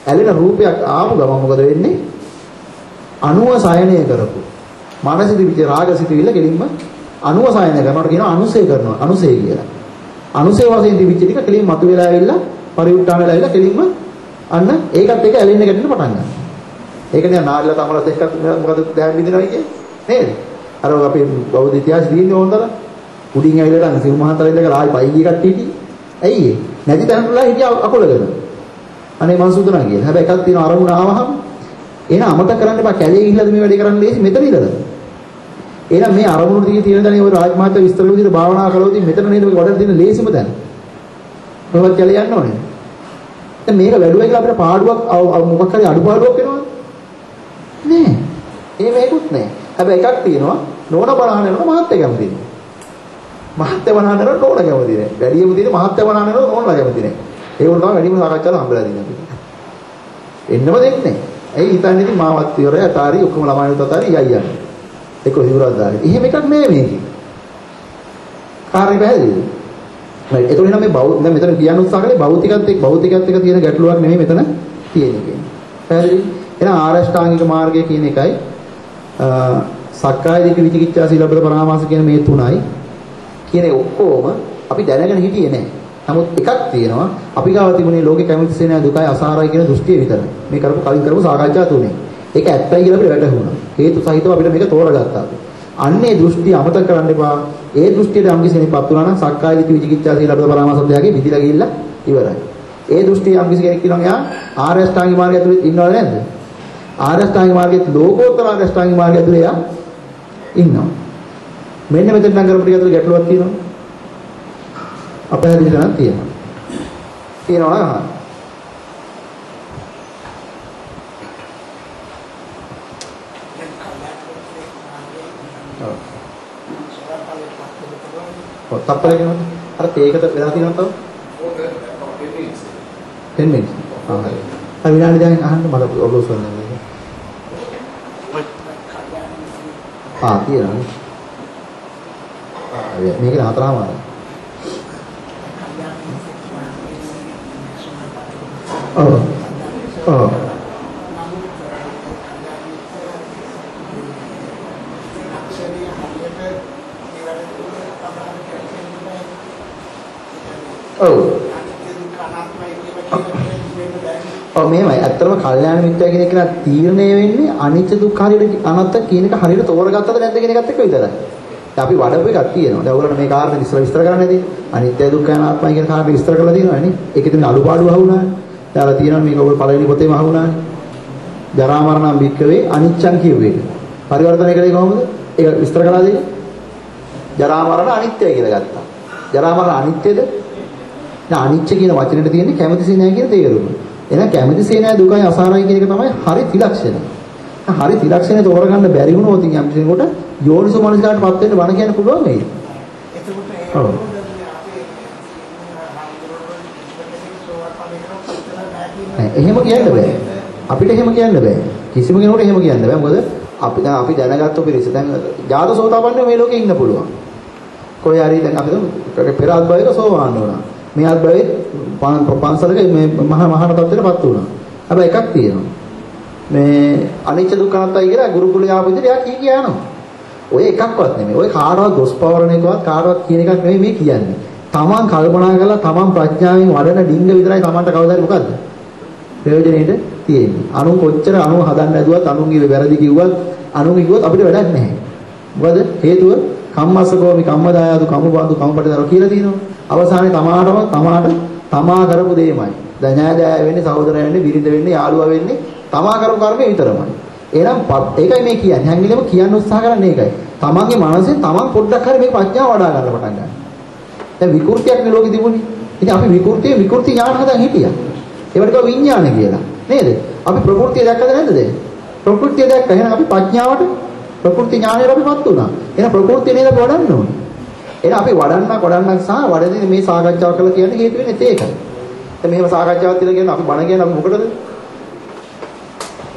ඇලෙන රූපයක් ආපු ගමන් මොකද වෙන්නේ? අනුව සයනය කරපු. මානසික විච රාගසිතවිල්ල කෙලින්ම අනුව සයනය කරනවට කියනවා අනුසය කරනවා. අනුසය කියලා. අනුසය වශයෙන් තිබිච්ච ටික කෙලින් මතුවලා ඇවිල්ලා පරිඋත්ථාන වෙලා ඇවිල්ලා කෙලින්ම අන්න ඒකත් එක ඇලෙන්න ගැටෙන්න පටන් ගන්නවා. ඒකනේ නාරිලා තමලත් එක්ක මොකද දැන් විඳිනවා කියන්නේ නේද? අර අපේ බෞද්ධ ඉතිහාසෙ දින්නේ හොඳලා උඩින් ඇවිල්ලා නම් සිව්මහන්තලා ඉඳලා ආයි පයිගිය කට්ටිය හිටියේ. ඇයි ඒ? නැති තැනටලා හිටිය අකුලගෙන. අනේ මං සුදුනා කියලා. හැබැයි එකක් තියෙනවා අරමුණ ආවහම එන අමතක කරන්න එපා. කැලේ ගිහිල්ලාද මේ වැඩේ කරන්න ලේසි මෙතන ඉඳලා. එහෙනම් මේ අරමුණු ටිකේ තියෙන දණේ ඔය රාජමාත්‍ය විස්තර විදිහට භාවනා කළොත් මෙතන නේද ඔය වඩන්න තියෙන ලේසිම තැන. කොහොමද කැලේ යන්න ඕනේ? දැන් මේක වැඩුවා කියලා අපිට පාඩුවක් මොකක් හරි අඩුපාඩුවක් වෙනවද? නෑ. එහෙම ඒකුත් නෑ. හැබැයි එකක් තියෙනවා නෝන බලහන යනකොට මහත්ය කැමති නෑ. මහත්ය බලහන යනකොට නෝන කැමති නෑ. වැඩිම තියෙන මහත්ය බලහන යනකොට නෝනලා කැමති නෑ. ඒක උන් තමයි වැඩිම සාකච්ඡාවල හම්බෙලා තියෙන්නේ අපිට. එන්නම දෙන්නේ. ඇයි හිතන්නේ ඉතින් මාවත් ඉවරයි අතාරි ඔක්කොම ළමයිනුත් අතාරි යයි යන්නේ. ඒක හිවුරක් දාන්නේ. එහෙම එකක් නෑ මේකේ. කාර්යය පැහැදිලිද? right. ඒතකොට නම් මේ දැන් මෙතන කියන්න උත්සාහ කරේ භෞතිකත් එක්ක තියෙන ගැටලුවක් නෙමෙයි මෙතන තියෙන්නේ. පැහැදිලිද? එහෙනම් ආරෂ්ඨාංගික මාර්ගය කියන එකයි සක්කාය දිට්ඨි විචිකිච්ඡා සීලබ්බත පරාමාස කියන මේ තුනයි කියන්නේ ඔක්කොම අපි දැනගෙන හිටියේ නෑ. නමුත් එකක් තියෙනවා අපි ගාව තිබුණේ ලෝකේ කැමතිසේ නෑ දුකයි අසාරයි කියන දෘෂ්ටිය විතරයි. මේ කලින් කරපු සාකච්ඡා තුනේ. ඒක ඇත්තයි කියලා අපිට වැටහුණා. හේතු සහිතව අපිට මේක තෝරගත්තා. අන්නේ දෘෂ්ටි අමතක කරන්න එපා. ඒ දෘෂ්ටියට යම්කිසි කෙනෙක්පත් වුණා නම් සක්කාය දිට්ඨි විචිකිච්ඡා සීලබ්බත පරාමාස දෙයගේ විදිලා ගිහිල්ලා ඉවරයි. ඒ දෘෂ්ටිය යම්කිසි කෙනෙක් කියනවා යා ආර්ය අෂ්ටාංගික මාර්ගය ඇතුළේ ඉන්නවද නැද්ද? ආර්ය අෂ්ටාංගික මාර්ගයේ ලෝකෝත්තර ආර්ය අෂ්ටාංගික මාර්ගය ඇතුළේ යා ඉන්නවා. මෙන්න මෙතන නම් කරපු ටික ඇතුළේ ගැටලුවක් තියෙනවා. අපහැදිලි කරන් තියෙනවා. තියෙනවා නේද? ඔව්. තප්පරේ කියනවද? අර තේකට වෙලා තියෙනවද තව? 10 minutes. හරි. අර විනාඩි දැන් අහන්න මට ඔබලොස් වෙනවා. තියෙනවා. මේක හතරම ආරයි. ඔව්. ඔව්. ඔව්. ඔව් මේමයි. ඇත්තටම කල්යාණ මිත්‍යා කියන එක තීරණය වෙන්නේ අනිත්‍ය දුක්ඛ හරියට අනාත්ම කියන එක හරියට තෝරගත්තද නැද්ද කියන එකත් එක්ක විතරයි. අපි වඩපු එකක් තියෙනවා. දැන් ඔයගොල්ලෝ මේ කාරණේ විස්තර කරන්න නේද? අනිත්‍ය දුක්ඛ අනාත්මයි කියන කාරණේ විස්තර කරලා තියෙනවා නේ. ඒකේ තියෙන අලුපාඩු අහුණානේ. දාලා තියෙනවා මේක ඔයගොල්ලෝ පළවෙනි පොතේම අහුණානේ. ජරා මරණ භික්ඛවේ අනිච්චං කියුවේ. පරිවර්තනය කළේ කොහොමද? ඒක විස්තර කළා දෙන්නේ. ජරා මරණ අනිත්‍යයි කියලා ගත්තා. ජරා මරණ අනිත්‍යද? දැන් අනිච්ච කියන වචනෙට තියෙන්නේ කැමැතිසේ නැහැ කියන තේරුම. එහෙනම් කැමැතිසේ නැහැ දුකයි අසාරයි කියන එක තමයි හරි ත්‍රිලක්ෂණ. හරි ත්‍රිලක්ෂණය තෝරගන්න බැරි වුණොත් යම් කෙනෙකුට යෝනිසෝ මනසකාරටපත් වෙන්න බණ කියන්න පුළුවන් මේක. ඔව්. එහෙම කියන්න බෑ. අපිට එහෙම කියන්න බෑ. කිසිම කෙනෙකුට එහෙම කියන්න බෑ. මොකද අපි දැනගත්තු පිරිස දැන් ජාතසෝතාපන්නව මේ ලෝකේ ඉන්න පුළුවන්. කොහේ හරි දැන් අපි පෙර අත්භවයක සෝවාන් වුණා. මේ අත්භවයේ පන්සලක මේ මහාන තත්ත්වයටපත් වුණා. හැබැයි එකක් තියෙනවා. මේ අනිච්ච දුක්ඛ අනාත්තයි කියලා ගුරුකුලේ ආපු විදිහට එයා කී යනවා. ඔය එකක්වත් නෙමෙයි. ඔය කාටවත් දොස් පවරන එකවත් කාටවත් කියන එකක් නෙමෙයි මේ කියන්නේ. තමන් කල්පනා කරලා තමන් ප්‍රඥාවෙන් වඩන ඩිංග විතරයි තමන්ට කවදාද මොකද්ද? ප්‍රයෝජනෙට තියෙන්නේ. අනු කොච්චර අනු හදන්න ඇදුවත් අනුන්ගේ වැරදි කිව්වත් අනුන්ගේ කිව්වත් අපිට වැඩක් නැහැ. මොකද හේතුව කම්මස්සකෝමි කම්මදායතු කම්මබන්දු කම්පටදර කියලා තියෙනවා. අවසානයේ තමා කරපු දෙයමයි. දැන් ඥායදය වෙන්නේ සහෝදරය වෙන්නේ බිරිඳ වෙන්නේ යාළුවා වෙන්නේ තමා කරපු කර්මය විතරමයි. එහෙනම් ඒකයි මේ කියන්නේ. හැම වෙලේම කියන්න උත්සාහ කරන්නේ ඒකයි. තමන්ගේ මනසෙන් තමන් පොඩ්ඩක් හරි මේ ප්‍රඥාව වඩා ගන්න පටන් ගන්න. දැන් විකෘතියක් නේ ලෝකෙ තිබුණේ. ඉතින් අපි විකෘති ඥාන හදන් හිටියා. ඒවට කියව විඥාන කියලා. නේද? අපි ප්‍රകൃතිය දැක්කද නැද්ද දැන්? ප්‍රകൃතිය දැක්ක. එහෙනම් අපි ප්‍රඥාවට ප්‍රകൃති ඥානයට අපිපත් වුණා. එහෙනම් ප්‍රകൃතිය නේද වඩන්න ඕනේ. එහෙනම් අපි වඩන්න සහ වඩන්නේ මේ සාකච්ඡාව කළා කියන්නේ හේතු වෙන්නේ ඒකයි. දැන් මෙහෙම සාකච්ඡාවක් කියලා කියන අපි බණ කියන අපි මොකටද?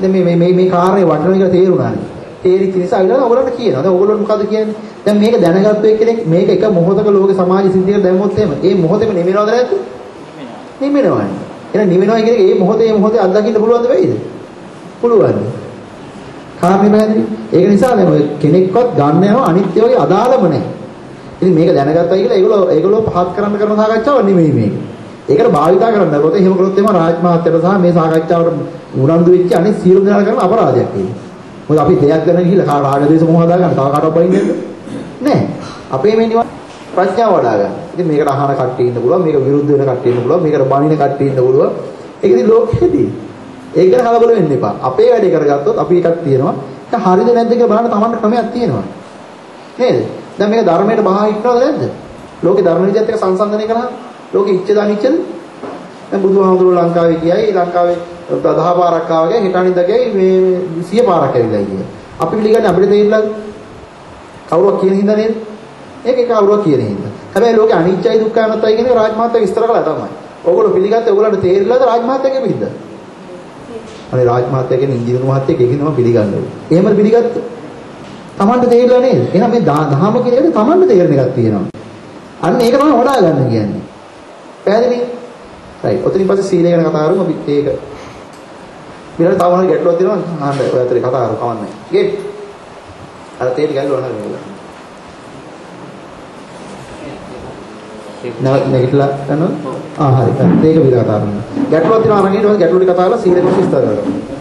දැන් මේ කාර්යය වඩන එක තේරුණානේ. තේරිච්ච නිසා ඊළඟ ඔයගොල්ලන්ට කියනවා. දැන් ඔයගොල්ලෝ මොකද කියන්නේ? දැන් මේක දැනගත්තු එක්කෙනෙක් මේක එක මොහොතක ලෝක සමාජ සිද්ධියකට දැම්මොත් එහෙම ඒ මොහොතේම නිවෙනවද නැද්ද? නිවෙනවා. එහෙනම් නිවෙනවා කියන්නේ ඒ මොහොතේ අත්දකින්න පුළුවන්ද වෙයිද? පුළුවන්. කාරණේ පැහැදිලි. ඒක නිසා දැන් ඔය කෙනෙක්වත් ගන්න යනවා අනිත්‍ය වගේ අදාළම නැහැ. ඉතින් මේක දැනගත්තයි කියලා ඒගොල්ලෝ පහත් කරන්න කරන සාකච්ඡාවක් නෙමෙයි මේක. ඒකට භාවිතා කරන්න බෑ. එහෙම කළොත් එහම රාජ් මහත්තයට සහ මේ සාකච්ඡාවට උනන්දු වෙච්ච අනිත් සියලු දෙනා කරන අපරාධයක් ඒක. මොකද අපි දෙයක් ගන්න ගිහිල්ලා රාග දේශ මොහ හදා ගන්න තව කාටවත් බයින්නේ නෑ. අපේ මේ නිවන් ප්‍රඥාව වඩා ගන්න. ඉතින් මේකට අහන කට්ටිය ඉන්න පුළුවන්, මේක විරුද්ධ වෙන කට්ටිය ඉන්න පුළුවන්, මේකට බනින කට්ටිය ඉන්න පුළුවන්. ඒක ඉතින් ලෝකෙදී. ඒක ගැන කලබල වෙන්න එපා. අපේ වැඩේ කරගත්තොත් අපි එකක් තියෙනවා. ඒක හරිද නැද්ද කියලා බලන්න තමන්ට ක්‍රමයක් තියෙනවා. නේද? දැන් මේක ධර්මයට බහා හිටනවද නැද්ද? ලෝකේ ධර්ම විද්‍යාවත් එක්ක සංසන්දනය කරා. ලෝකෙ ඉච්ඡද අනිච්ඡද? දැන් බුදුහාමුදුරුවෝ ලංකාවේ කියයි ලංකාවේ 10 පාරක් ආවගේ හිටානින්ද ගියයි මේ 100 පාරක් ඇවිල්ලා කියන්නේ. අපි පිළිගන්නේ අපිට තේරිලා කවුරුවක් කියන හින්දා නේද? ඒක කවුරුවක් කියන හින්දා. හැබැයි ලෝකේ අනිච්චයි දුක්ඛයි අනාත්තයි කියන එක රාජ්‍යමාත්‍ය විස්තර කළා තමයි. ඕගොල්ලෝ පිළිගත්තේ ඕගොල්ලන්ට තේරිලාද රාජ්‍යමාත්‍යගේ පිළිද? අනේ රාජ්‍යමාත්‍ය කියන ඉංජිනේරු මහත්තයෙක් ඒකින්ම පිළිගන්නවා. එහෙමද පිළිගත්තේ? Tamanට තේරිලා නේද? එහෙනම් මේ දහම කියන එක Tamanට තේරෙන එකක් තියෙනවා. අන්න ඒක තමයි වඩා ගන්න කියන්නේ. පැහැදිලි? right. ඔතනින් පස්සේ සීලය ගැන කතා කරමු අපි ඒක. ඊළඟ තව මොනවද ගැටලුවක් තියෙනවද? අහන්න ඔය අතරේ කතා කරමු කවන්නේ. ගේ. අර තේටි ගැල්ලුවා නේද මේක? නැගිටලා කරනවා? හරි. ඒක විතර කතා කරමු. ගැටලුවක් තියෙනවා අරගෙන ඊට පස්සේ ගැටලු ටික කතා කරලා සීලය ගැන විස්තර කරමු.